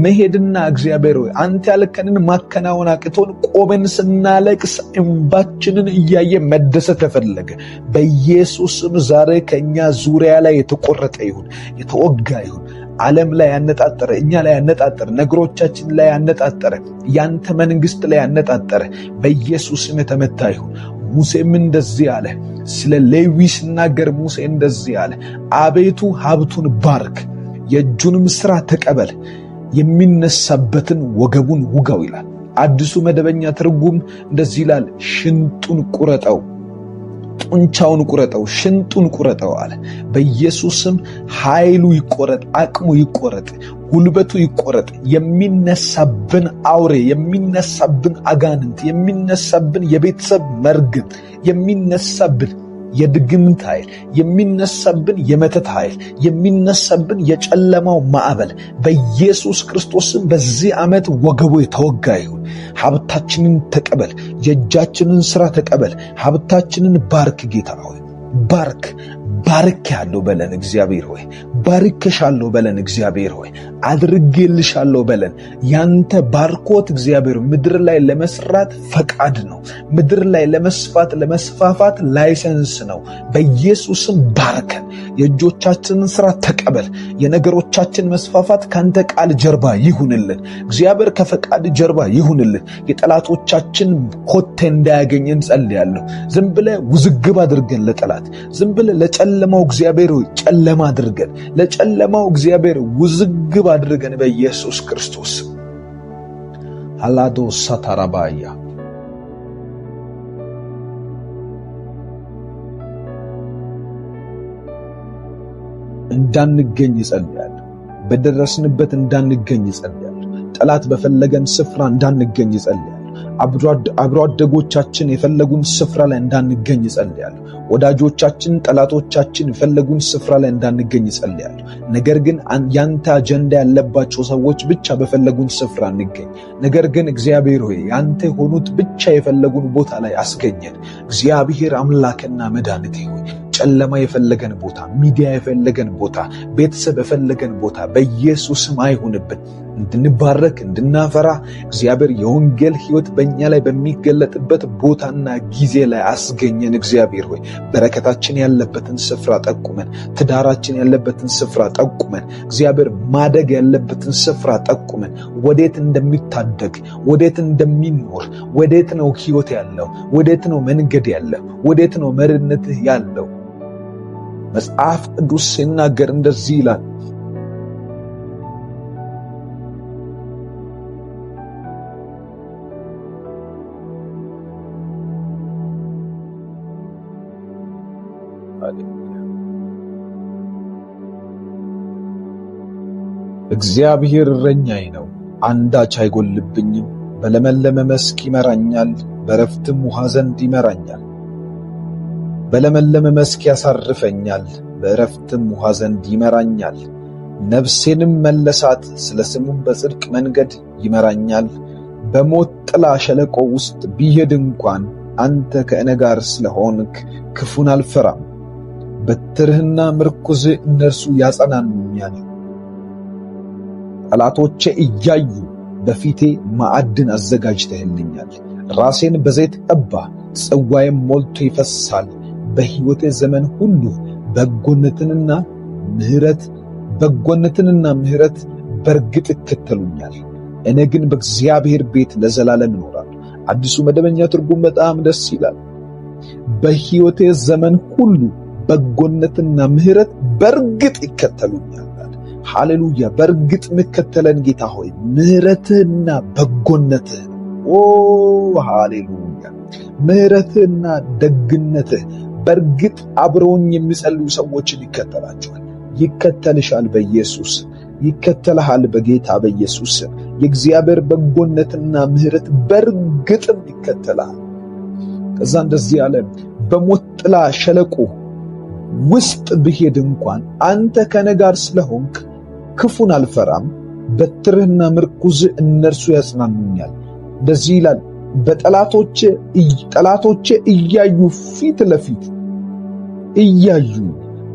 መሄድና እግዚአብሔር አንተ ያልከንን ማከናወን አቅቶን ቆመን ስናለቅስ እንባችንን እያየ መደሰት ተፈለገ። በኢየሱስም ዛሬ ከኛ ዙሪያ ላይ የተቆረጠ ይሁን፣ የተወጋ ይሁን። ዓለም ላይ ያነጣጠረ፣ እኛ ላይ ያነጣጠረ፣ ነገሮቻችን ላይ ያነጣጠረ፣ ያንተ መንግስት ላይ ያነጣጠረ በኢየሱስም የተመታ ይሁን። ሙሴም እንደዚህ አለ። ስለ ሌዊ ሲናገር ሙሴ እንደዚህ አለ፣ አቤቱ ሀብቱን ባርክ፣ የእጁንም ሥራ ተቀበል፣ የሚነሳበትን ወገቡን ውጋው ይላል። አዲሱ መደበኛ ትርጉም እንደዚህ ይላል፣ ሽንጡን ቁረጠው፣ ጡንቻውን ቁረጠው፣ ሽንጡን ቁረጠው አለ። በኢየሱስም ኃይሉ ይቆረጥ፣ አቅሙ ይቆረጥ፣ ጉልበቱ ይቆረጥ። የሚነሳብን አውሬ፣ የሚነሳብን አጋንንት፣ የሚነሳብን የቤተሰብ መርገም፣ የሚነሳብን የድግምት ኃይል፣ የሚነሳብን የመተት ኃይል፣ የሚነሳብን የጨለማው ማዕበል በኢየሱስ ክርስቶስም በዚህ ዓመት ወገቡ የተወጋ ይሁን። ሀብታችንን ተቀበል። የእጃችንን ሥራ ተቀበል። ሀብታችንን ባርክ ጌታ ሆይ ባርክ። ባርኬሃለሁ በለን እግዚአብሔር ሆይ። ባርኬሻለሁ በለን እግዚአብሔር ሆይ። አድርጌልሻለሁ በለን። ያንተ ባርኮት እግዚአብሔር ምድር ላይ ለመስራት ፈቃድ ነው። ምድር ላይ ለመስፋፋት ላይሰንስ ነው። በኢየሱስም ባርከን። የእጆቻችንን ሥራ ተቀበል። የነገሮቻችን መስፋፋት ካንተ ቃል ጀርባ ይሁንልን እግዚአብሔር፣ ከፈቃድ ጀርባ ይሁንልን። የጠላቶቻችን ኮቴ እንዳያገኘን ጸልያለሁ። ዝም ብለህ ውዝግብ አድርገን ለጠላት ዝም ብለህ ለጨለማው እግዚአብሔር ጨለማ አድርገን፣ ለጨለማው እግዚአብሔር ውዝግብ አድርገን በኢየሱስ ክርስቶስ ሃላዶ ሳታራባያ እንዳንገኝ ይጸልያለሁ። በደረስንበት እንዳንገኝ ይጸልያለሁ። ጠላት በፈለገን ስፍራ እንዳንገኝ ይጸልያለሁ። አብሮ አደጎቻችን የፈለጉን ስፍራ ላይ እንዳንገኝ ይጸልያለሁ። ወዳጆቻችን፣ ጠላቶቻችን የፈለጉን ስፍራ ላይ እንዳንገኝ ይጸልያለሁ። ነገር ግን ያንተ አጀንዳ ያለባቸው ሰዎች ብቻ በፈለጉን ስፍራ እንገኝ። ነገር ግን እግዚአብሔር ሆይ ያንተ የሆኑት ብቻ የፈለጉን ቦታ ላይ አስገኘን። እግዚአብሔር አምላክና መድኃኒቴ ሆይ ጨለማ የፈለገን ቦታ፣ ሚዲያ የፈለገን ቦታ፣ ቤተሰብ የፈለገን ቦታ በኢየሱስም አይሁንብን። እንድንባረክ እንድናፈራ እግዚአብሔር የወንጌል ሕይወት በእኛ ላይ በሚገለጥበት ቦታና ጊዜ ላይ አስገኘን። እግዚአብሔር ሆይ በረከታችን ያለበትን ስፍራ ጠቁመን፣ ትዳራችን ያለበትን ስፍራ ጠቁመን፣ እግዚአብሔር ማደግ ያለበትን ስፍራ ጠቁመን፣ ወዴት እንደሚታደግ ወዴት እንደሚኖር፣ ወዴት ነው ሕይወት ያለው፣ ወዴት ነው መንገድ ያለው፣ ወዴት ነው መሪነትህ ያለው። መጽሐፍ ቅዱስ ሲናገር እንደዚህ ይላል፣ እግዚአብሔር እረኛዬ ነው፣ አንዳች አይጎልብኝም። በለመለመ መስክ ይመራኛል፣ በዕረፍትም ውኃ ዘንድ ይመራኛል። በለመለመ መስክ ያሳርፈኛል፣ በዕረፍትም ውኃ ዘንድ ይመራኛል። ነፍሴንም መለሳት፣ ስለ ስሙም በጽድቅ መንገድ ይመራኛል። በሞት ጥላ ሸለቆ ውስጥ ብሄድ እንኳን አንተ ከእኔ ጋር ስለሆንክ ክፉን አልፈራም። በትርህና ምርኩዝህ እነርሱ ያጸናኑኛል። ጠላቶቼ እያዩ በፊቴ ማዕድን አዘጋጅተህልኛል። ራሴን በዘይት ቀባ፣ ጽዋዬም ሞልቶ ይፈሳል። በሕይወቴ ዘመን ሁሉ በጎነትንና ምሕረት በርግጥ ይከተሉኛል። እኔ ግን በእግዚአብሔር ቤት ለዘላለም እኖራለሁ። አዲሱ መደበኛ ትርጉም በጣም ደስ ይላል። በሕይወቴ ዘመን ሁሉ በጎነትና ምሕረት በርግጥ ይከተሉኛል። ሃሌሉያ! በርግጥ ምከተለን ጌታ ሆይ ምሕረትህና በጎነትህ፣ ሃሌሉያ! ምሕረትህና ደግነትህ በርግጥ አብረውኝ የሚጸልዩ ሰዎችን ይከተላቸዋል። ይከተልሻል በኢየሱስ ይከተልሃል በጌታ በኢየሱስ። የእግዚአብሔር በጎነትና ምሕረት በርግጥም ይከተልሃል። ከዛ እንደዚህ አለ፣ በሞት ጥላ ሸለቆ ውስጥ ብሄድ እንኳን አንተ ከእኔ ጋር ስለሆንክ ክፉን አልፈራም። በትርህና ምርኩዝህ እነርሱ ያጽናኑኛል። እንደዚህ ይላል፣ ጠላቶቼ እያዩ ፊት ለፊት እያዩ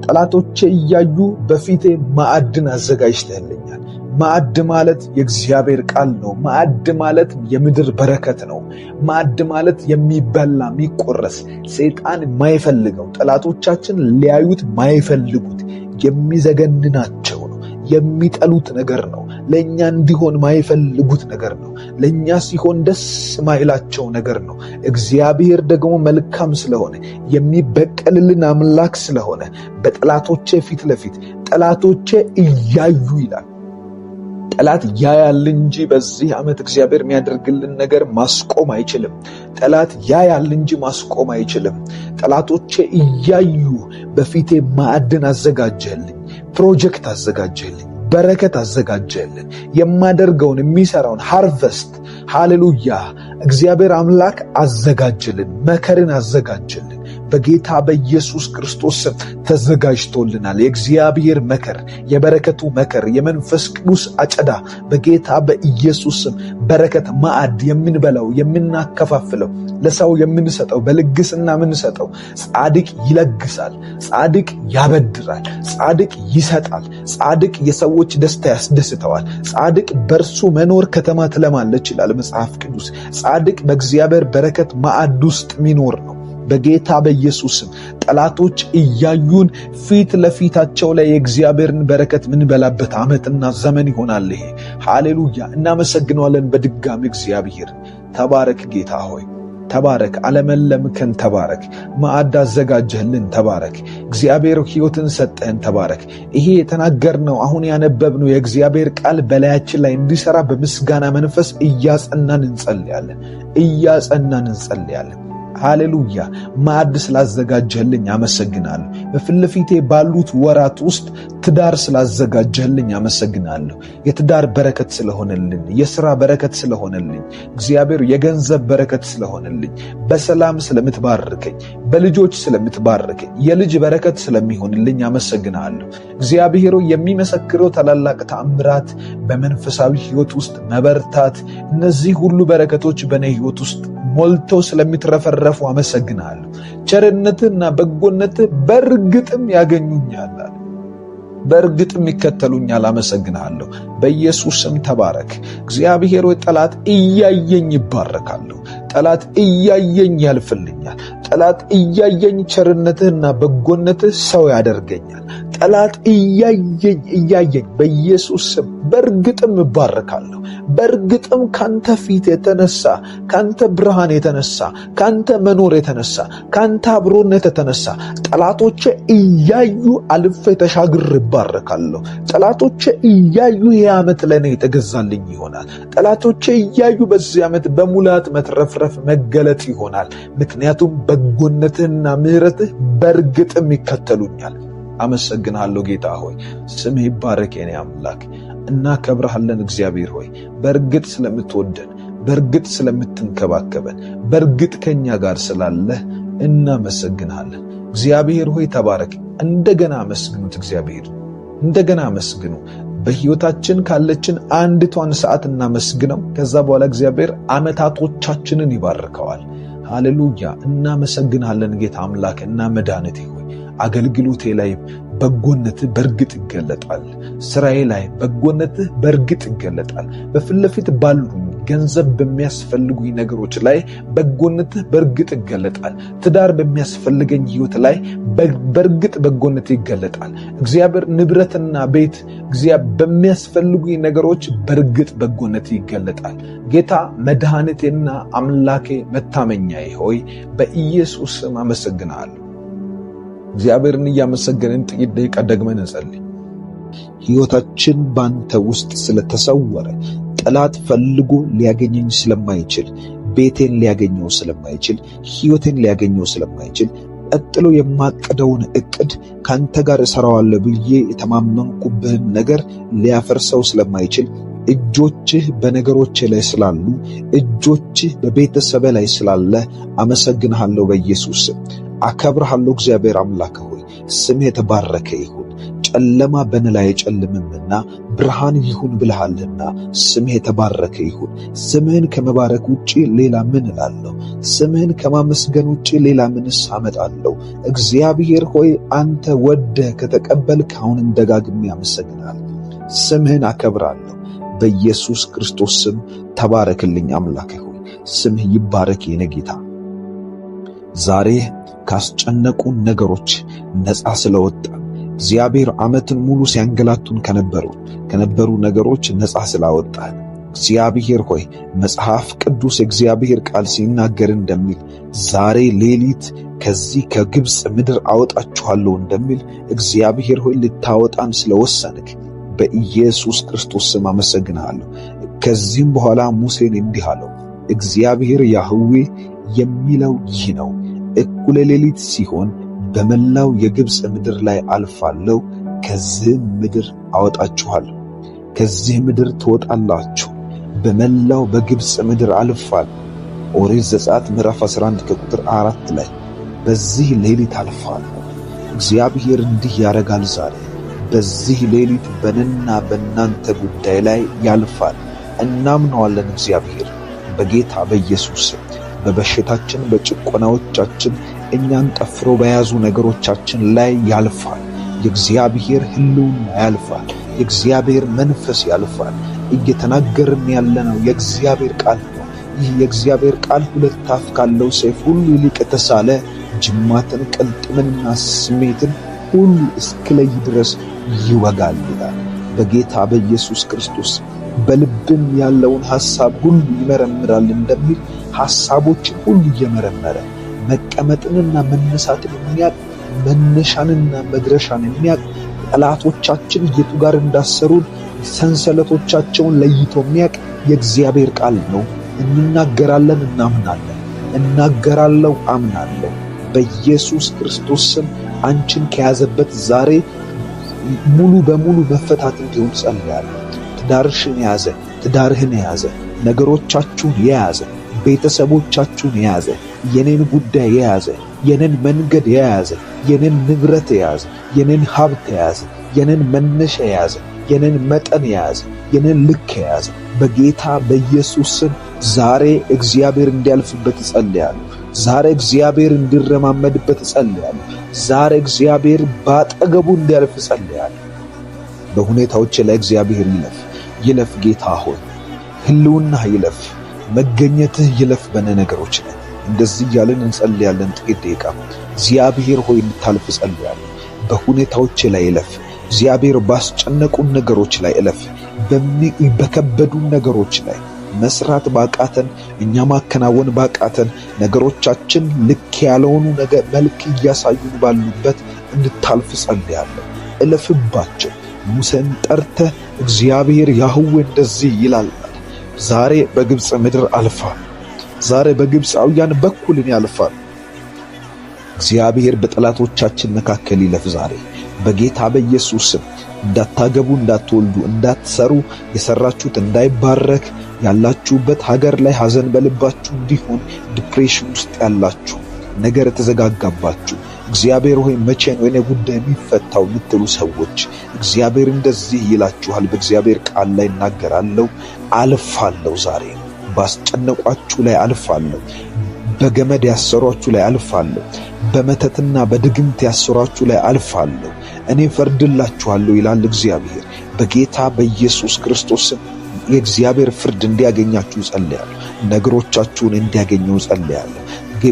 ጠላቶቼ እያዩ በፊቴ ማዕድን አዘጋጅተህልኛል። ማዕድ ማለት የእግዚአብሔር ቃል ነው። ማዕድ ማለት የምድር በረከት ነው። ማዕድ ማለት የሚበላ የሚቆረስ፣ ሰይጣን ማይፈልገው፣ ጠላቶቻችን ሊያዩት ማይፈልጉት የሚዘገንናቸው ነው። የሚጠሉት ነገር ነው። ለእኛ እንዲሆን ማይፈልጉት ነገር ነው። ለእኛ ሲሆን ደስ ማይላቸው ነገር ነው። እግዚአብሔር ደግሞ መልካም ስለሆነ የሚበቀልልን አምላክ ስለሆነ በጠላቶቼ ፊት ለፊት ጠላቶቼ እያዩ ይላል። ጠላት ያያል እንጂ በዚህ ዓመት እግዚአብሔር የሚያደርግልን ነገር ማስቆም አይችልም። ጠላት ያያል እንጂ ማስቆም አይችልም። ጠላቶቼ እያዩ በፊቴ ማዕድን አዘጋጀህልኝ፣ ፕሮጀክት አዘጋጀህልኝ፣ በረከት አዘጋጀህልን፣ የማደርገውን የሚሰራውን ሃርቨስት፣ ሃሌሉያ፣ እግዚአብሔር አምላክ አዘጋጀልን፣ መከርን አዘጋጀልን። በጌታ በኢየሱስ ክርስቶስ ስም ተዘጋጅቶልናል። የእግዚአብሔር መከር፣ የበረከቱ መከር፣ የመንፈስ ቅዱስ አጨዳ በጌታ በኢየሱስ ስም በረከት ማዕድ የምንበላው የምናከፋፍለው ለሰው የምንሰጠው በልግስና የምንሰጠው ጻድቅ ይለግሳል፣ ጻድቅ ያበድራል፣ ጻድቅ ይሰጣል፣ ጻድቅ የሰዎች ደስታ ያስደስተዋል፣ ጻድቅ በእርሱ መኖር ከተማ ትለማለች ይላል መጽሐፍ ቅዱስ። ጻድቅ በእግዚአብሔር በረከት ማዕድ ውስጥ ሚኖር ነው። በጌታ በኢየሱስም ጠላቶች እያዩን ፊት ለፊታቸው ላይ የእግዚአብሔርን በረከት ምንበላበት ዓመትና ዘመን ይሆናል ይሄ። ሃሌሉያ! እናመሰግነዋለን በድጋሚ እግዚአብሔር። ተባረክ ጌታ ሆይ ተባረክ። አለመለምከን ተባረክ። ማዕድ አዘጋጀህልን ተባረክ። እግዚአብሔር ሕይወትን ሰጠህን ተባረክ። ይሄ የተናገርነው አሁን ያነበብነው የእግዚአብሔር ቃል በላያችን ላይ እንዲሰራ በምስጋና መንፈስ እያጸናን እንጸልያለን። ሃሌሉያ! ማዕድ ስላዘጋጀህልኝ አመሰግናለሁ። በፊት ለፊቴ ባሉት ወራት ውስጥ ትዳር ስላዘጋጀህልኝ አመሰግናለሁ። የትዳር በረከት ስለሆነልኝ፣ የሥራ በረከት ስለሆነልኝ፣ እግዚአብሔር የገንዘብ በረከት ስለሆነልኝ፣ በሰላም ስለምትባርከኝ፣ በልጆች ስለምትባርከኝ፣ የልጅ በረከት ስለሚሆንልኝ አመሰግናለሁ። እግዚአብሔር የሚመሰክረው ታላላቅ ተአምራት፣ በመንፈሳዊ ሕይወት ውስጥ መበርታት፣ እነዚህ ሁሉ በረከቶች በእኔ ሕይወት ውስጥ ሞልተው ስለሚትረፈረፉ አመሰግናለሁ። ቸርነትና በጎነትህ በእርግጥም ያገኙኛል፣ በእርግጥም ይከተሉኛል። አመሰግናለሁ። በኢየሱስ ስም ተባረክ። እግዚአብሔር ሆይ ጠላት እያየኝ ይባረካለሁ። ጠላት እያየኝ ያልፍልኛል። ጠላት እያየኝ ቸርነትህና በጎነትህ ሰው ያደርገኛል። ጠላት እያየኝ በኢየሱስ ስም በእርግጥም እባረካለሁ። በእርግጥም ካንተ ፊት የተነሳ፣ ካንተ ብርሃን የተነሳ፣ ካንተ መኖር የተነሳ፣ ካንተ አብሮነት የተነሳ ጠላቶቼ እያዩ አልፌ ተሻግሬ እባረካለሁ። ጠላቶቼ እያዩ ይህ ዓመት ለእኔ የተገዛልኝ ይሆናል። ጠላቶቼ እያዩ በዚህ ዓመት በሙላት መትረፍረፍ መገለጥ ይሆናል። ምክንያቱም በጎነትህና ምሕረትህ በእርግጥም ይከተሉኛል። አመሰግናለሁ ጌታ ሆይ፣ ስምህ ይባረክ የኔ አምላክ። እናከብርሃለን እግዚአብሔር ሆይ፣ በእርግጥ ስለምትወደን፣ በእርግጥ ስለምትንከባከበን፣ በእርግጥ ከኛ ጋር ስላለህ እናመሰግንሃለን። እግዚአብሔር ሆይ ተባረክ። እንደገና አመስግኑት። እግዚአብሔር እንደገና አመስግኑ። በሕይወታችን ካለችን አንዲቷን ሰዓት እናመስግነው። ከዛ በኋላ እግዚአብሔር ዓመታቶቻችንን ይባርከዋል። ሃሌሉያ! እናመሰግንሃለን ጌታ አምላክ እና መድኃኒቴ ሆይ፣ አገልግሎቴ ላይ በጎነትህ በእርግጥ ይገለጣል። ስራዬ ላይ በጎነትህ በእርግጥ ይገለጣል። በፊት ለፊት ባሉኝ ገንዘብ በሚያስፈልጉኝ ነገሮች ላይ በጎነትህ በእርግጥ ይገለጣል። ትዳር በሚያስፈልገኝ ሕይወት ላይ በእርግጥ በጎነትህ ይገለጣል። እግዚአብሔር ንብረትና ቤት በሚያስፈልጉኝ ነገሮች በእርግጥ በጎነትህ ይገለጣል። ጌታ መድኃኒቴና አምላኬ መታመኛዬ ሆይ በኢየሱስ ስም አመሰግናለሁ። እግዚአብሔርን እያመሰገንን ጥቂት ደቂቃ ደግመን እንጸልይ። ሕይወታችን ባንተ ውስጥ ስለተሰወረ ጠላት ፈልጎ ሊያገኘኝ ስለማይችል፣ ቤቴን ሊያገኘው ስለማይችል፣ ሕይወቴን ሊያገኘው ስለማይችል፣ ቀጥሎ የማቀደውን ዕቅድ ካንተ ጋር እሰራዋለሁ ብዬ የተማመንኩብህን ነገር ሊያፈርሰው ስለማይችል፣ እጆችህ በነገሮች ላይ ስላሉ፣ እጆችህ በቤተሰብ ላይ ስላለ አመሰግንሃለሁ። በኢየሱስ ስም አከብርሃለሁ። እግዚአብሔር አምላክ ሆይ ስምህ የተባረከ ይሁን። ጨለማ በእኔ ላይ አይጨልምምና ብርሃን ይሁን ብለሃልና ስምህ የተባረከ ይሁን። ስምህን ከመባረክ ውጪ ሌላ ምን እላለሁ? ስምህን ከማመስገን ውጪ ሌላ ምንስ አመጣለሁ? እግዚአብሔር ሆይ አንተ ወደህ ከተቀበልክ አሁንም ደጋግሜ አመሰግናለሁ። ስምህን አከብራለሁ። በኢየሱስ ክርስቶስ ስም ተባረክልኝ አምላክ ሆይ ስምህ ይባረክ የኔ ጌታ። ዛሬ ካስጨነቁን ነገሮች ነፃ ስለወጣን እግዚአብሔር ዓመትን ሙሉ ሲያንገላቱን ከነበሩ ነገሮች ነፃ ስላወጣን እግዚአብሔር ሆይ መጽሐፍ ቅዱስ እግዚአብሔር ቃል ሲናገር እንደሚል ዛሬ ሌሊት ከዚህ ከግብፅ ምድር አወጣችኋለሁ እንደሚል እግዚአብሔር ሆይ ልታወጣን ስለወሰንክ በኢየሱስ ክርስቶስ ስም አመሰግንሃለሁ። ከዚህም በኋላ ሙሴን እንዲህ አለው፣ እግዚአብሔር ያህዌ የሚለው ይህ ነው፣ እኩለ ሌሊት ሲሆን በመላው የግብፅ ምድር ላይ አልፋለሁ፣ ከዚህ ምድር አወጣችኋለሁ። ከዚህ ምድር ትወጣላችሁ፣ በመላው በግብፅ ምድር አልፋለሁ። ኦሪት ዘጸአት ምዕራፍ 11 ከቁጥር 4 ላይ በዚህ ሌሊት አልፋለሁ። እግዚአብሔር እንዲህ ያደርጋል ዛሬ። በዚህ ሌሊት በእኔና በእናንተ ጉዳይ ላይ ያልፋል። እናምነዋለን። እግዚአብሔር በጌታ በኢየሱስ በበሽታችን፣ በጭቆናዎቻችን፣ እኛን ጠፍሮ በያዙ ነገሮቻችን ላይ ያልፋል። የእግዚአብሔር ሕልውና ያልፋል። የእግዚአብሔር መንፈስ ያልፋል። እየተናገርን ያለነው የእግዚአብሔር ቃል ነው። ይህ የእግዚአብሔር ቃል ሁለት አፍ ካለው ሰይፍ ሁሉ ይልቅ የተሳለ ጅማትን፣ ቅልጥምንና ስሜትን ሁሉ እስክለይ ድረስ ይወጋል ይላል። በጌታ በኢየሱስ ክርስቶስ በልብም ያለውን ሐሳብ ሁሉ ይመረምራል እንደሚል ሐሳቦችን ሁሉ እየመረመረ መቀመጥንና መነሳትን የሚያውቅ መነሻንና መድረሻን የሚያውቅ ጠላቶቻችን የቱ ጋር እንዳሰሩን ሰንሰለቶቻቸውን ለይቶ የሚያውቅ የእግዚአብሔር ቃል ነው። እንናገራለን፣ እናምናለን። እናገራለሁ፣ አምናለሁ። በኢየሱስ ክርስቶስ ስም አንቺን ከያዘበት ዛሬ ሙሉ በሙሉ መፈታት እንዲሆን ጸልያለሁ። ትዳርሽን የያዘ፣ ትዳርህን የያዘ፣ ነገሮቻችሁን የያዘ፣ ቤተሰቦቻችሁን የያዘ፣ የኔን ጉዳይ የያዘ፣ የኔን መንገድ የያዘ፣ የኔን ንብረት የያዘ፣ የኔን ሀብት የያዘ፣ የኔን መነሻ የያዘ፣ የኔን መጠን የያዘ፣ የኔን ልክ የያዘ በጌታ በኢየሱስ ስም ዛሬ እግዚአብሔር እንዲያልፍበት ጸልያለሁ። ዛሬ እግዚአብሔር እንዲረማመድበት ጸልያለሁ። ዛሬ እግዚአብሔር ባጠገቡ እንዲያልፍ ጸልያለሁ። በሁኔታዎች ላይ እግዚአብሔር ይለፍ። ጌታ ሆይ ሕልውናህ ይለፍ፣ መገኘትህ ይለፍ በነገሮች ላይ። እንደዚህ ያለን እንጸልያለን። ጥቂት ደቂቃ እግዚአብሔር ሆይ እንድታልፍ ጸልያለሁ። በሁኔታዎች ላይ ይለፍ እግዚአብሔር። ባስጨነቁን ነገሮች ላይ ይለፍ። በከበዱን ነገሮች ላይ መስራት ባቃተን፣ እኛ ማከናወን ባቃተን ነገሮቻችን ልክ ያልሆኑ ነገር መልክ እያሳዩን ባሉበት እንድታልፍ ጸልያለሁ። እለፍባቸው። ሙሴን ጠርተህ እግዚአብሔር ያህዌ እንደዚህ ይላል፣ ዛሬ በግብፅ ምድር አልፋል። ዛሬ በግብፃውያን በኩል እኔ አልፋል። እግዚአብሔር በጠላቶቻችን መካከል ይለፍ ዛሬ በጌታ በኢየሱስ ስም። እንዳታገቡ፣ እንዳትወልዱ፣ እንዳትሰሩ፣ የሰራችሁት እንዳይባረክ፣ ያላችሁበት ሀገር ላይ ሐዘን በልባችሁ እንዲሆን፣ ዲፕሬሽን ውስጥ ያላችሁ፣ ነገር ተዘጋጋባችሁ፣ እግዚአብሔር ሆይ መቼ ነው የኔ ጉዳይ የሚፈታው የምትሉ ሰዎች እግዚአብሔር እንደዚህ ይላችኋል። በእግዚአብሔር ቃል ላይ እናገራለሁ። አልፋለሁ። ዛሬ ባስጨነቋችሁ ላይ አልፋለሁ። በገመድ ያሰሯችሁ ላይ አልፋለሁ። በመተትና በድግምት ያሰሯችሁ ላይ አልፋለሁ። እኔ ፈርድላችኋለሁ ይላል እግዚአብሔር። በጌታ በኢየሱስ ክርስቶስ የእግዚአብሔር ፍርድ እንዲያገኛችሁ ጸልያለሁ። ነገሮቻችሁን እንዲያገኘው ጸልያለሁ።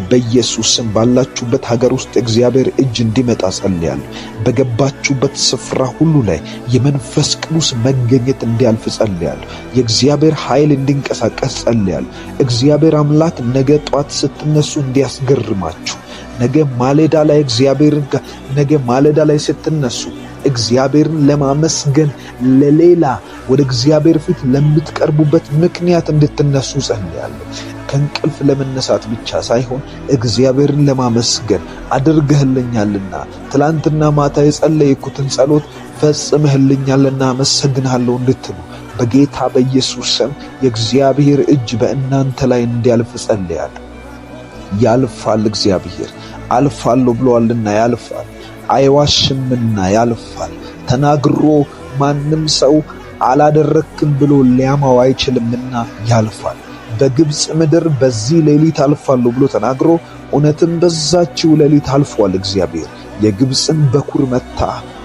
በኢየሱስ ስም ባላችሁበት ሀገር ውስጥ እግዚአብሔር እጅ እንዲመጣ ጸልያለሁ። በገባችሁበት ስፍራ ሁሉ ላይ የመንፈስ ቅዱስ መገኘት እንዲያልፍ ጸልያለሁ። የእግዚአብሔር ኃይል እንዲንቀሳቀስ ጸልያለሁ። እግዚአብሔር አምላክ ነገ ጧት ስትነሱ እንዲያስገርማችሁ፣ ነገ ማለዳ ላይ ስትነሱ እግዚአብሔርን ለማመስገን ለሌላ ወደ እግዚአብሔር ፊት ለምትቀርቡበት ምክንያት እንድትነሱ ጸልያለሁ። ከእንቅልፍ ለመነሳት ብቻ ሳይሆን እግዚአብሔርን ለማመስገን አድርገህልኛልና፣ ትላንትና ማታ የጸለይኩትን ጸሎት ፈጽመህልኛልና አመሰግንሃለሁ እንድትሉ በጌታ በኢየሱስ ስም የእግዚአብሔር እጅ በእናንተ ላይ እንዲያልፍ ጸልያለሁ። ያልፋል። እግዚአብሔር አልፋለሁ ብሎአልና ያልፋል። አይዋሽምና ያልፋል። ተናግሮ ማንም ሰው አላደረክም ብሎ ሊያማው አይችልምና ያልፋል። በግብፅ ምድር በዚህ ሌሊት አልፋለሁ ብሎ ተናግሮ እውነትም በዛችው ሌሊት አልፏል። እግዚአብሔር የግብፅን በኩር መታ፣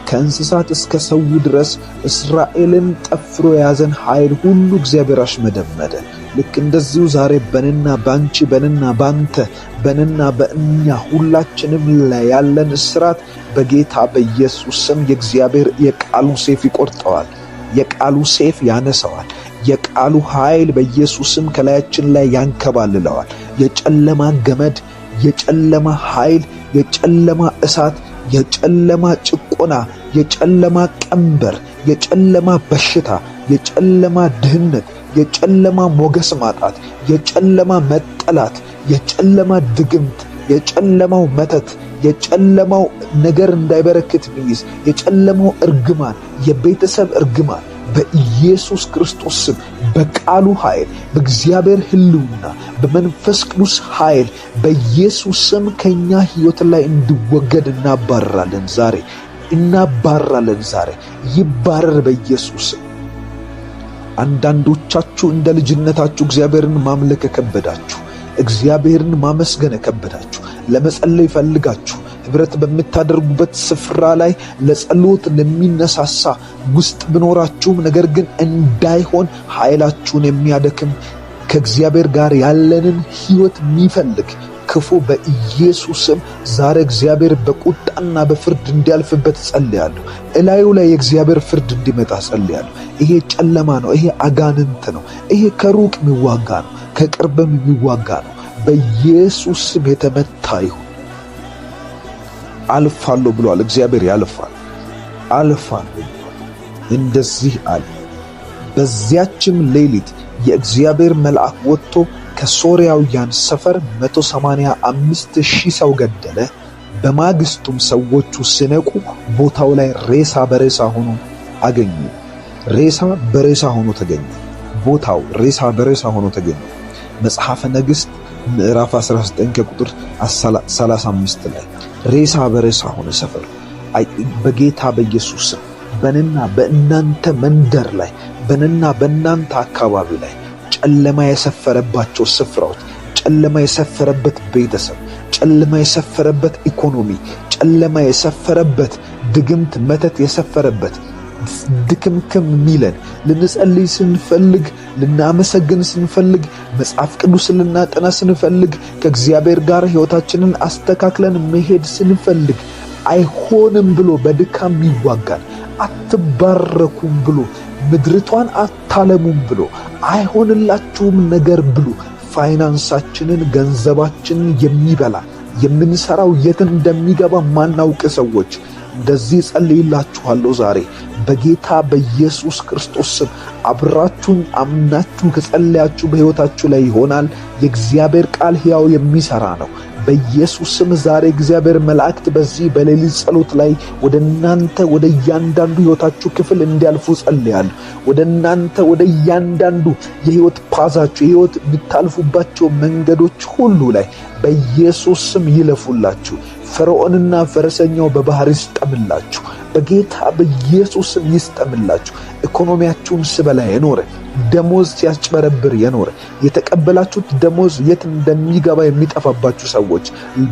ከእንስሳት እስከ ሰው ድረስ እስራኤልን ጠፍሮ የያዘን ኃይል ሁሉ እግዚአብሔር አሽመደመደ። ልክ እንደዚሁ ዛሬ በእኔና ባንቺ፣ በእኔና ባንተ፣ በእኔና በእኛ ሁላችንም ላይ ያለን እስራት በጌታ በኢየሱስ ስም የእግዚአብሔር የቃሉ ሰይፍ ይቆርጠዋል። የቃሉ ሰይፍ ያነሳዋል። የቃሉ ኃይል በኢየሱስ ስም ከላያችን ላይ ያንከባልለዋል። የጨለማ ገመድ፣ የጨለማ ኃይል፣ የጨለማ እሳት፣ የጨለማ ጭቆና፣ የጨለማ ቀንበር፣ የጨለማ በሽታ፣ የጨለማ ድህነት፣ የጨለማ ሞገስ ማጣት፣ የጨለማ መጠላት፣ የጨለማ ድግምት፣ የጨለማው መተት፣ የጨለማው ነገር እንዳይበረክት ሚይዝ፣ የጨለማው እርግማን፣ የቤተሰብ እርግማን፣ በኢየሱስ ክርስቶስ ስም በቃሉ ኃይል፣ በእግዚአብሔር ሕልውና፣ በመንፈስ ቅዱስ ኃይል በኢየሱስ ስም ከኛ ሕይወት ላይ እንዲወገድ እናባርራለን። ዛሬ እናባርራለን። ዛሬ ይባረር በኢየሱስ ስም። አንዳንዶቻችሁ እንደ ልጅነታችሁ እግዚአብሔርን ማምለክ ከበዳችሁ፣ እግዚአብሔርን ማመስገን ከበዳችሁ፣ ለመጸለይ ፈልጋችሁ ህብረት በምታደርጉበት ስፍራ ላይ ለጸሎት ለሚነሳሳ ውስጥ ብኖራችሁም ነገር ግን እንዳይሆን ኃይላችሁን የሚያደክም ከእግዚአብሔር ጋር ያለንን ሕይወት የሚፈልግ ክፉ በኢየሱስም ዛሬ እግዚአብሔር በቁጣና በፍርድ እንዲያልፍበት ጸልያለሁ። እላዩ ላይ የእግዚአብሔር ፍርድ እንዲመጣ ጸልያለሁ። ይሄ ጨለማ ነው። ይሄ አጋንንት ነው። ይሄ ከሩቅ የሚዋጋ ነው፣ ከቅርብም የሚዋጋ ነው። በኢየሱስም የተመታ ይሁን። አልፋለሁ ብሏል እግዚአብሔር። ያልፋል። አልፋለሁ እንደዚህ አለ። በዚያችም ሌሊት የእግዚአብሔር መልአክ ወጥቶ ከሶርያውያን ሰፈር 185,000 ሰው ገደለ። በማግስቱም ሰዎቹ ሲነቁ ቦታው ላይ ሬሳ በሬሳ ሆኖ አገኙ። ሬሳ በሬሳ ሆኖ ተገኘ። ቦታው ሬሳ በሬሳ ሆኖ ተገኘ። መጽሐፈ ነገሥት ምዕራፍ 19 ከቁጥር 35 ላይ ሬሳ በሬሳ ሆነ ሰፈር። በጌታ በኢየሱስ በእኔና በእናንተ መንደር ላይ በእኔና በእናንተ አካባቢ ላይ ጨለማ የሰፈረባቸው ስፍራዎች፣ ጨለማ የሰፈረበት ቤተሰብ፣ ጨለማ የሰፈረበት ኢኮኖሚ፣ ጨለማ የሰፈረበት ድግምት መተት የሰፈረበት ድክምክም ሚለን ልንጸልይ ስንፈልግ፣ ልናመሰግን ስንፈልግ፣ መጽሐፍ ቅዱስ ልናጠና ስንፈልግ፣ ከእግዚአብሔር ጋር ሕይወታችንን አስተካክለን መሄድ ስንፈልግ አይሆንም ብሎ በድካም ይዋጋል። አትባረኩም ብሎ ምድርቷን አታለሙም ብሎ አይሆንላችሁም ነገር ብሎ ፋይናንሳችንን ገንዘባችንን የሚበላ የምንሰራው የት እንደሚገባ ማናውቅ ሰዎች እንደዚህ ጸልይላችኋለሁ። ዛሬ በጌታ በኢየሱስ ክርስቶስ ስም አብራችሁን አምናችሁ ከጸለያችሁ በሕይወታችሁ ላይ ይሆናል። የእግዚአብሔር ቃል ሕያው የሚሰራ ነው። በኢየሱስ ስም ዛሬ እግዚአብሔር መላእክት በዚህ በሌሊት ጸሎት ላይ ወደ እናንተ ወደ እያንዳንዱ ሕይወታችሁ ክፍል እንዲያልፉ ጸልያለሁ። ወደ እናንተ ወደ እያንዳንዱ የሕይወት ፓዛችሁ የሕይወት የምታልፉባቸው መንገዶች ሁሉ ላይ በኢየሱስ ስም ይለፉላችሁ። ፈርዖንና ፈረሰኛው በባህር ይስጠምላችሁ። በጌታ በኢየሱስ ስም ይስጠምላችሁ። ኢኮኖሚያችሁን ስበላ የኖረ ደሞዝ ሲያስጨበረብር የኖረ የተቀበላችሁት ደሞዝ የት እንደሚገባ የሚጠፋባችሁ ሰዎች፣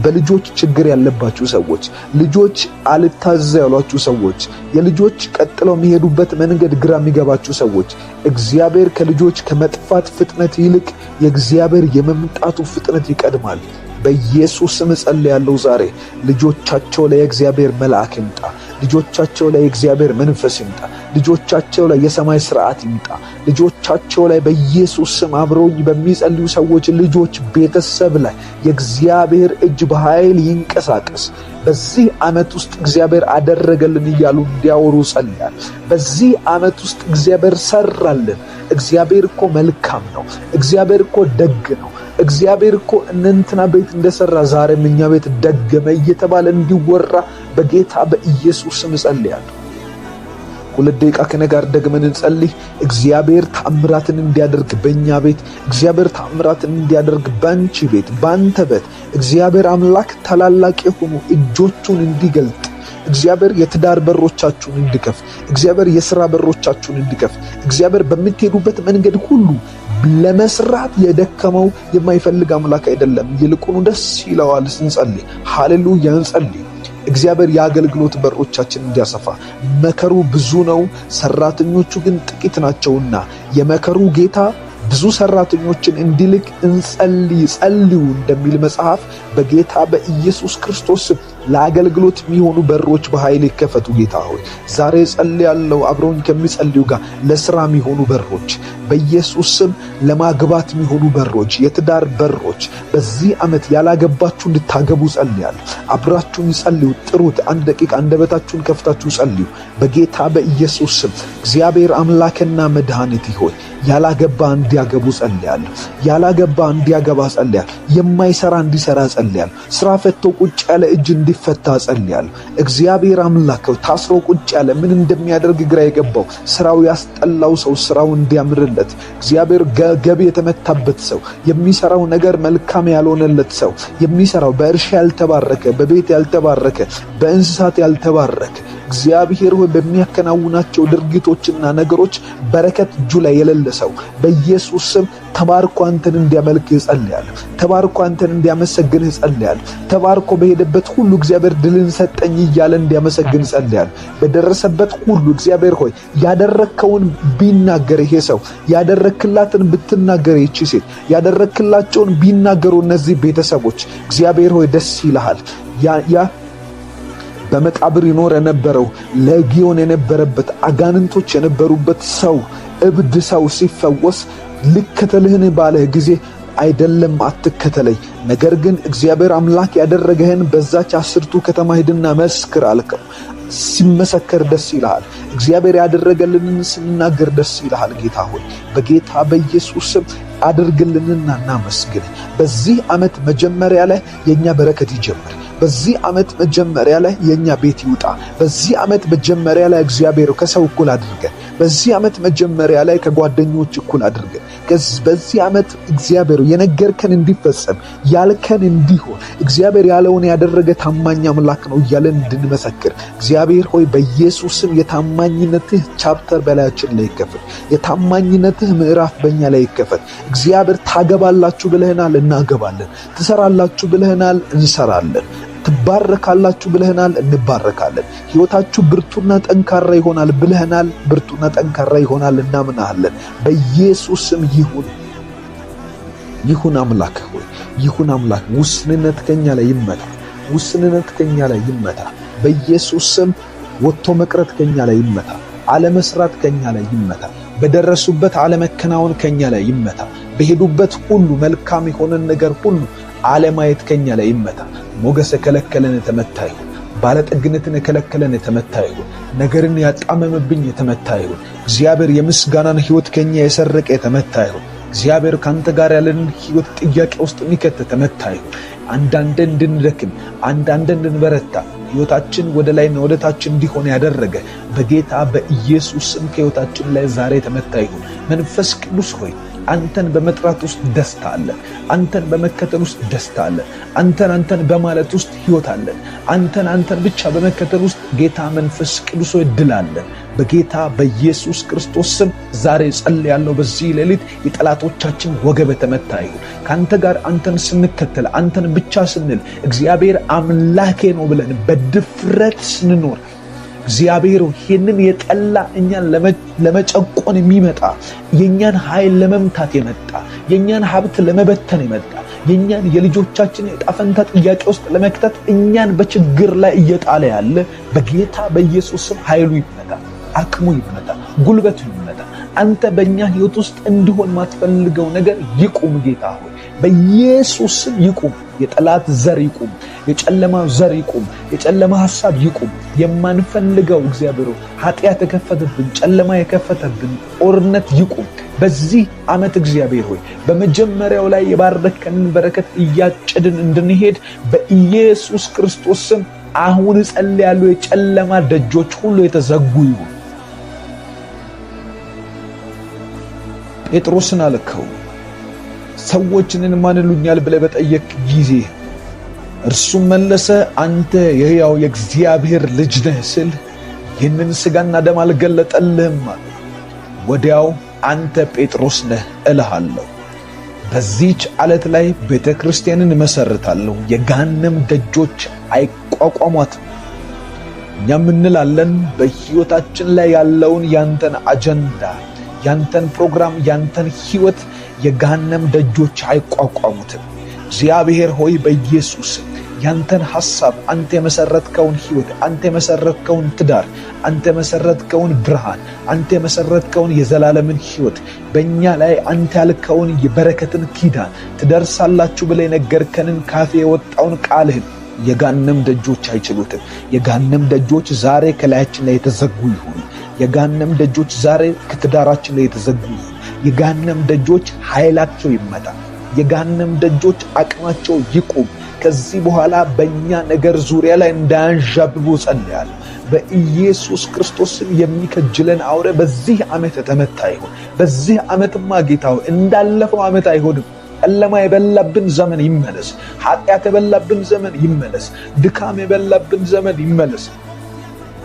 በልጆች ችግር ያለባችሁ ሰዎች፣ ልጆች አልታዘ ያሏችሁ ሰዎች፣ የልጆች ቀጥለው የሚሄዱበት መንገድ ግራ የሚገባችሁ ሰዎች፣ እግዚአብሔር ከልጆች ከመጥፋት ፍጥነት ይልቅ የእግዚአብሔር የመምጣቱ ፍጥነት ይቀድማል። በኢየሱስ ስም ጸልያለሁ። ዛሬ ልጆቻቸው ላይ የእግዚአብሔር መልአክ ይምጣ። ልጆቻቸው ላይ የእግዚአብሔር መንፈስ ይምጣ። ልጆቻቸው ላይ የሰማይ ሥርዓት ይምጣ። ልጆቻቸው ላይ በኢየሱስ ስም አብረውኝ በሚጸልዩ ሰዎች ልጆች ቤተሰብ ላይ የእግዚአብሔር እጅ በኃይል ይንቀሳቀስ። በዚህ ዓመት ውስጥ እግዚአብሔር አደረገልን እያሉ እንዲያወሩ ጸልያለሁ። በዚህ ዓመት ውስጥ እግዚአብሔር ሰራልን። እግዚአብሔር እኮ መልካም ነው። እግዚአብሔር እኮ ደግ ነው። እግዚአብሔር እኮ እንትና ቤት እንደሰራ ዛሬም እኛ ቤት ደገመ እየተባለ እንዲወራ በጌታ በኢየሱስ ስም ጸልያለሁ። 2 ደቂቃ ከኔ ጋር ደግመን እንጸልይ። እግዚአብሔር ተአምራትን እንዲያደርግ በእኛ ቤት፣ እግዚአብሔር ተአምራትን እንዲያደርግ ባንቺ ቤት፣ ባንተ ቤት እግዚአብሔር አምላክ ታላላቅ የሆኑ እጆቹን እንዲገልጥ፣ እግዚአብሔር የትዳር በሮቻችሁን እንዲከፍት፣ እግዚአብሔር የሥራ በሮቻችሁን እንዲከፍት፣ እግዚአብሔር በምትሄዱበት መንገድ ሁሉ ለመስራት የደከመው የማይፈልግ አምላክ አይደለም። ይልቁኑ ደስ ይለዋል ስንጸልይ። ሃሌሉያ እንጸልይ። እግዚአብሔር የአገልግሎት በሮቻችን እንዲያሰፋ። መከሩ ብዙ ነው፣ ሰራተኞቹ ግን ጥቂት ናቸውና የመከሩ ጌታ ብዙ ሰራተኞችን እንዲልክ ጸልዩ እንደሚል መጽሐፍ በጌታ በኢየሱስ ክርስቶስ ለአገልግሎት የሚሆኑ በሮች በኃይል ይከፈቱ። ጌታ ሆይ ዛሬ ጸልያለሁ አብረውኝ ከሚጸልዩ ጋር ለሥራ የሚሆኑ በሮች በኢየሱስ ስም፣ ለማግባት የሚሆኑ በሮች፣ የትዳር በሮች፣ በዚህ ዓመት ያላገባችሁ እንድታገቡ ጸልያለሁ። አብራችሁን ጸልዩ። ጥሩት። 1 ደቂቃ አንደበታችሁን ከፍታችሁ ጸልዩ በጌታ በኢየሱስ ስም። እግዚአብሔር አምላክና መድኃኒት ሆይ ያላገባ እንዲያገቡ ጸልያለሁ። ያላገባ እንዲያገባ ጸልያለሁ። የማይሰራ እንዲሰራ ጸልያለሁ። ስራ ፈቶ ቁጭ ያለ እጅ እንዲፈታ ጸልያለሁ። እግዚአብሔር አምላክ ታስሮ ቁጭ ያለ ምን እንደሚያደርግ ግራ የገባው ስራው ያስጠላው ሰው ስራው እንዲያምርለት፣ እግዚአብሔር ገቢ የተመታበት ሰው፣ የሚሰራው ነገር መልካም ያልሆነለት ሰው፣ የሚሰራው በእርሻ ያልተባረከ፣ በቤት ያልተባረከ፣ በእንስሳት ያልተባረከ እግዚአብሔር ሆይ በሚያከናውናቸው ድርጊቶችና ነገሮች በረከት እጁ ላይ የሌለ ሰው በኢየሱስ ስም ተባርኮ አንተን እንዲያመልክ እጸልያለሁ። ተባርኮ አንተን እንዲያመሰግን እጸልያለሁ። ተባርኮ በሄደበት ሁሉ እግዚአብሔር ድልን ሰጠኝ እያለ እንዲያመሰግን እጸልያለሁ። በደረሰበት ሁሉ እግዚአብሔር ሆይ ያደረከውን ቢናገር ይሄ ሰው፣ ያደረክላትን ብትናገር ይቺ ሴት፣ ያደረክላቸውን ቢናገሩ እነዚህ ቤተሰቦች እግዚአብሔር ሆይ ደስ ይልሃል። ያ በመቃብር ይኖር የነበረው ለጊዮን የነበረበት አጋንንቶች የነበሩበት ሰው እብድ ሰው ሲፈወስ ልከተልህን ባለህ ጊዜ አይደለም አትከተለኝ፣ ነገር ግን እግዚአብሔር አምላክ ያደረገህን በዛች 10ቱ ከተማ ሂድና መስክር አልከው። ሲመሰከር ደስ ይልሃል። እግዚአብሔር ያደረገልንን ስንናገር ደስ ይልሃል። ጌታ ሆይ በጌታ በኢየሱስ ስም አድርግልንና እናመስግን። በዚህ ዓመት መጀመሪያ ላይ የኛ በረከት ይጀምር። በዚህ ዓመት መጀመሪያ ላይ የኛ ቤት ይውጣ። በዚህ ዓመት መጀመሪያ ላይ እግዚአብሔር ከሰው እኩል አድርገን፣ በዚህ ዓመት መጀመሪያ ላይ ከጓደኞች እኩል አድርገን፣ በዚህ ዓመት እግዚአብሔር የነገርከን እንዲፈጸም ያልከን እንዲሆን እግዚአብሔር ያለውን ያደረገ ታማኝ አምላክ ነው እያለን እንድንመሰክር እግዚአብሔር ሆይ በኢየሱስም የታማኝነትህ ቻፕተር በላያችን ላይ ይከፈት። የታማኝነትህ ምዕራፍ በእኛ ላይ ይከፈት። እግዚአብሔር ታገባላችሁ ብለህናል፣ እናገባለን። ትሰራላችሁ ብለህናል፣ እንሰራለን። ትባረካላችሁ ብለህናል፣ እንባረካለን። ሕይወታችሁ ብርቱና ጠንካራ ይሆናል ብለህናል፣ ብርቱና ጠንካራ ይሆናል፣ እናምናለን። በኢየሱስም ይሁን አምላክ ሆይ ይሁን አምላክ። ውስንነት ከኛ ላይ ይመታ፣ ውስንነት ከኛ ላይ ይመታ። በኢየሱስም ወጥቶ መቅረት ከኛ ላይ ይመታ፣ አለመስራት ከኛ ላይ ይመታ። በደረሱበት አለመከናወን ከኛ ላይ ይመታ። በሄዱበት ሁሉ መልካም የሆነን ነገር ሁሉ አለማየት ከኛ ላይ ይመታ። ሞገስ የከለከለን የተመታ ይሁን። ባለጠግነትን የከለከለን የተመታ ይሁን። ነገርን ያጣመምብኝ የተመታ ይሁን። እግዚአብሔር የምስጋናን ሕይወት ከኛ የሰረቀ የተመታ ይሁን። እግዚአብሔር ካንተ ጋር ያለንን ሕይወት ጥያቄ ውስጥ የሚከት የተመታ ይሁን። አንዳንዴ እንድንደክም፣ አንዳንዴ እንድንበረታ፣ ሕይወታችን ወደ ላይና ወደ ታች እንዲሆን ያደረገ በጌታ በኢየሱስ ስም ከሕይወታችን ላይ ዛሬ የተመታ ይሁን። መንፈስ ቅዱስ ሆይ አንተን በመጥራት ውስጥ ደስታ አለ። አንተን በመከተል ውስጥ ደስታ አለ። አንተን በማለት ውስጥ ሕይወት አለ። አንተን ብቻ በመከተል ውስጥ ጌታ መንፈስ ቅዱስ ሆይ ድል አለ። በጌታ በኢየሱስ ክርስቶስ ስም ዛሬ ጸልያለሁ። በዚህ ሌሊት የጠላቶቻችን ወገብ የተመታ ይሁን። ካንተ ጋር አንተን ስንከተል፣ አንተን ብቻ ስንል፣ እግዚአብሔር አምላኬ ነው ብለን በድፍረት ስንኖር እግዚአብሔር ይህንን የጠላ እኛን ለመጨቆን የሚመጣ የኛን ኃይል ለመምታት የመጣ የኛን ሀብት ለመበተን የመጣ የኛን የልጆቻችን የጣፈንታ ጥያቄ ውስጥ ለመክተት እኛን በችግር ላይ እየጣለ ያለ በጌታ በኢየሱስ ስም ኃይሉ ይመታ፣ አቅሙ ይመታ፣ ጉልበቱ ይመታ። አንተ በእኛ ሕይወት ውስጥ እንዲሆን ማትፈልገው ነገር ይቁም። ጌታ ሆይ በኢየሱስ ስም ይቁም። የጠላት ዘር ይቁም። የጨለማ ዘር ይቁም። የጨለማ ሐሳብ ይቁም። የማንፈልገው እግዚአብሔር ኃጢአት የከፈተብን ጨለማ የከፈተብን ጦርነት ይቁም። በዚህ ዓመት እግዚአብሔር ሆይ በመጀመሪያው ላይ የባረከንን በረከት እያጨድን እንድንሄድ በኢየሱስ ክርስቶስ ስም አሁን ጸልያለሁ። የጨለማ ደጆች ሁሉ የተዘጉ ይሁን። ጴጥሮስን አልከው ሰዎችንን ማን ይሉኛል ብለህ በጠየቅ ጊዜ እርሱም መለሰ አንተ የሕያው የእግዚአብሔር ልጅ ነህ ሲል ይህንን ሥጋና ደም አልገለጠልህም አለ። ወዲያው አንተ ጴጥሮስ ነህ እልሃለሁ፣ በዚህች ዓለት ላይ ቤተ ክርስቲያንን እመሰርታለሁ፣ የገሃነም ደጆች አይቋቋሟትም። እኛም እንላለን በሕይወታችን ላይ ያለውን ያንተን አጀንዳ፣ ያንተን ፕሮግራም፣ ያንተን ሕይወት የገሃነም ደጆች አይቋቋሙትም። እግዚአብሔር ሆይ በኢየሱስ ያንተን ሐሳብ፣ አንተ የመሰረትከውን ሕይወት፣ አንተ የመሰረትከውን ትዳር፣ አንተ የመሰረትከውን ብርሃን፣ አንተ የመሰረትከውን የዘላለምን ሕይወት በእኛ ላይ አንተ ያልከውን የበረከትን ኪዳን ትደርሳላችሁ ብለህ የነገርከንን ካፌ የወጣውን ቃልህን የገሃነም ደጆች አይችሉትም። የገሃነም ደጆች ዛሬ ከላያችን ላይ የተዘጉ ይሁኑ። የገሃነም ደጆች ዛሬ ከትዳራችን ላይ የተዘጉ ይሁኑ። የገሃነም ደጆች ኃይላቸው ይመታ። የገሃነም ደጆች አቅማቸው ይቁም። ከዚህ በኋላ በእኛ ነገር ዙሪያ ላይ እንዳያንዣብቡ ጸልያለሁ። በኢየሱስ ክርስቶስም የሚከጅለን አውሬ በዚህ ዓመት የተመታ ይሁን። በዚህ ዓመትማ ጌታ ሆይ እንዳለፈው ዓመት አይሆንም። ጨለማ የበላብን ዘመን ይመለስ። ኃጢአት የበላብን ዘመን ይመለስ። ድካም የበላብን ዘመን ይመለስ።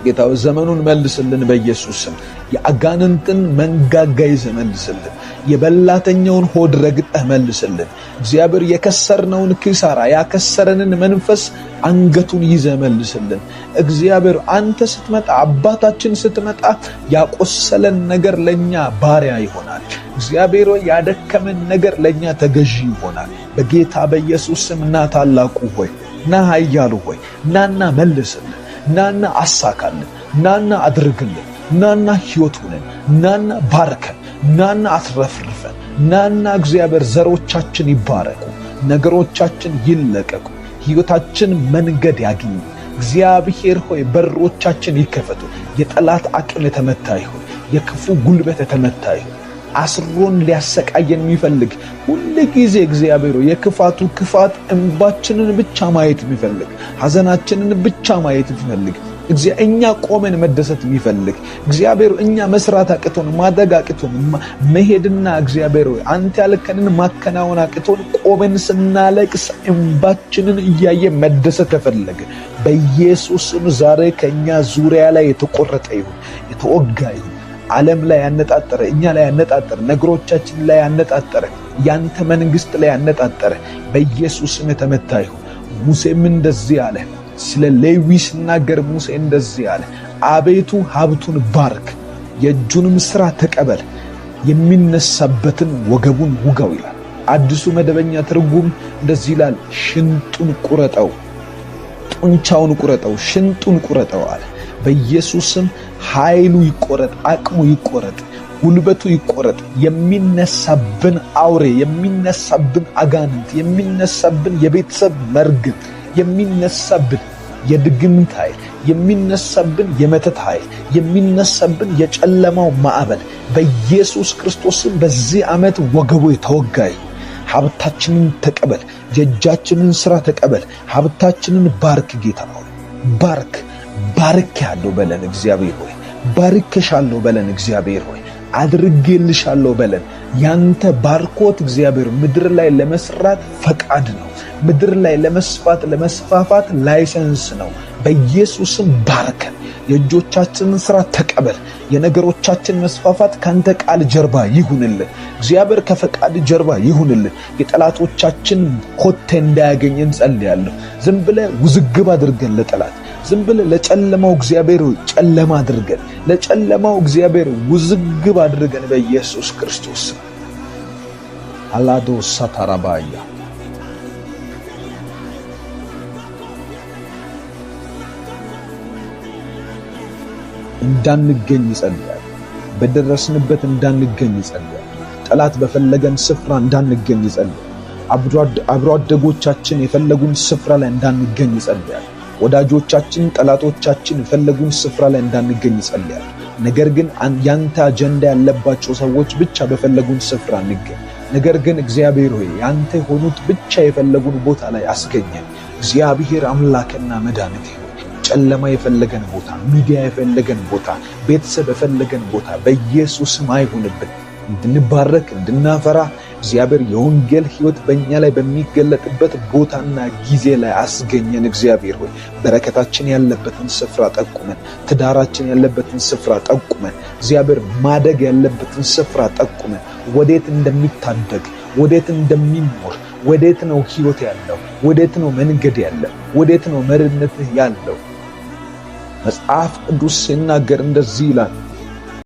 ጌታ ሆይ ዘመኑን መልስልን በኢየሱስ ስም። የአጋንንትን መንጋጋ ይዘህ መልስልን። የበላተኛውን ሆድ ረግጠህ መልስልን። እግዚአብሔር የከሰርነውን ኪሳራ ያከሰረንን መንፈስ አንገቱን ይዘህ መልስልን። እግዚአብሔር አንተ ስትመጣ አባታችን ስትመጣ ያቆሰለን ነገር ለኛ ባሪያ ይሆናል። እግዚአብሔር ያደከመን ነገር ለኛ ተገዢ ይሆናል። በጌታ በኢየሱስ ስም ና ታላቁ ሆይ ና ኃያሉ ሆይ ናና መልስልን። ናና አሳካልን። ናና አድርግልን። ናና ሕይወት ሁነን። ናና ባርከን። ናና አትረፍርፈን። ናና እግዚአብሔር ዘሮቻችን ይባረኩ፣ ነገሮቻችን ይለቀቁ፣ ሕይወታችን መንገድ ያግኝ። እግዚአብሔር ሆይ በሮቻችን ይከፈቱ። የጠላት አቅም የተመታ ይሁን። የክፉ ጉልበት የተመታ ይሁን። አስሮን ሊያሰቃየን የሚፈልግ ሁሉ ጊዜ እግዚአብሔር የክፋቱ ክፋት እንባችንን ብቻ ማየት የሚፈልግ ሐዘናችንን ብቻ ማየት የሚፈልግ እኛ ቆመን መደሰት የሚፈልግ እግዚአብሔር እኛ መስራት አቅቶን ማደግ አቅቶን መሄድና እግዚአብሔር አንተ ያልከንን ማከናወን አቅቶን ቆመን ስናለቅስ እንባችንን እያየ መደሰት ተፈለገ። በኢየሱስም ዛሬ ከኛ ዙሪያ ላይ የተቆረጠ ይሁን፣ የተወጋ ይሁን። ዓለም ላይ ያነጣጠረ፣ እኛ ላይ ያነጣጠረ፣ ነገሮቻችን ላይ ያነጣጠረ፣ ያንተ መንግስት ላይ ያነጣጠረ በኢየሱስም የተመታ ይሁን። ሙሴም እንደዚህ አለ። ስለ ሌዊ ሲናገር ሙሴ እንደዚህ አለ፣ አቤቱ ሀብቱን ባርክ፣ የእጁንም ሥራ ተቀበል፣ የሚነሳበትን ወገቡን ውጋው ይላል። አዲሱ መደበኛ ትርጉም እንደዚህ ይላል፣ ሽንጡን ቁረጠው፣ ጡንቻውን ቁረጠው፣ ሽንጡን ቁረጠው አለ። በኢየሱስም ኃይሉ ይቆረጥ፣ አቅሙ ይቆረጥ፣ ጉልበቱ ይቆረጥ። የሚነሳብን አውሬ፣ የሚነሳብን አጋንንት፣ የሚነሳብን የቤተሰብ መርግም፣ የሚነሳብን የድግምት ኃይል፣ የሚነሳብን የመተት ኃይል፣ የሚነሳብን የጨለማው ማዕበል በኢየሱስ ክርስቶስም በዚህ ዓመት ወገቡ የተወጋ ይሁን። ሀብታችንን ተቀበል፣ የእጃችንን ሥራ ተቀበል። ሀብታችንን ባርክ ጌታ ሆይ ባርክ። ባርክ ያለው በለን እግዚአብሔር ሆይ፣ ባርክሻለሁ በለን እግዚአብሔር ሆይ፣ አድርጌልሻለሁ በለን። ያንተ ባርኮት እግዚአብሔር ምድር ላይ ለመስራት ፈቃድ ነው። ምድር ላይ ለመስፋት ለመስፋፋት ላይሰንስ ነው። በኢየሱስም ባርከን። የእጆቻችንን ሥራ ተቀበል። የነገሮቻችን መስፋፋት ካንተ ቃል ጀርባ ይሁንልን እግዚአብሔር፣ ከፈቃድ ጀርባ ይሁንልን። የጠላቶቻችን ኮቴ እንዳያገኘን ጸልያለሁ። ዝም ብለህ ውዝግብ አድርገን ለጠላት ዝም ብለህ ለጨለማው እግዚአብሔር ጨለማ አድርገን፣ ለጨለማው እግዚአብሔር ውዝግብ አድርገን በኢየሱስ ክርስቶስ አላዶ ሳታራባያ እንዳንገኝ ይጸልያል። በደረስንበት እንዳንገኝ ይጸልያል። ጠላት በፈለገን ስፍራ እንዳንገኝ ይጸልያል። አብሮ አደጎቻችን የፈለጉን ስፍራ ላይ እንዳንገኝ ይጸልያል። ወዳጆቻችን፣ ጠላቶቻችን የፈለጉን ስፍራ ላይ እንዳንገኝ ይጸልያል። ነገር ግን ያንተ አጀንዳ ያለባቸው ሰዎች ብቻ በፈለጉን ስፍራ እንገኝ። ነገር ግን እግዚአብሔር ሆይ ያንተ የሆኑት ብቻ የፈለጉን ቦታ ላይ አስገኘን። እግዚአብሔር አምላክና መድኃኒት ሆይ ጨለማ የፈለገን ቦታ፣ ሚዲያ የፈለገን ቦታ፣ ቤተሰብ የፈለገን ቦታ በኢየሱስም አይሁንብን። እንድንባረክ እንድናፈራ እግዚአብሔር የወንጌል ሕይወት በእኛ ላይ በሚገለጥበት ቦታና ጊዜ ላይ አስገኘን። እግዚአብሔር ሆይ በረከታችን ያለበትን ስፍራ ጠቁመን፣ ትዳራችን ያለበትን ስፍራ ጠቁመን፣ እግዚአብሔር ማደግ ያለበትን ስፍራ ጠቁመን፣ ወዴት እንደሚታደግ ወዴት እንደሚኖር ወዴት ነው ሕይወት ያለው፣ ወዴት ነው መንገድ ያለው፣ ወዴት ነው መርነትህ ያለው። መጽሐፍ ቅዱስ ሲናገር እንደዚህ ይላል፣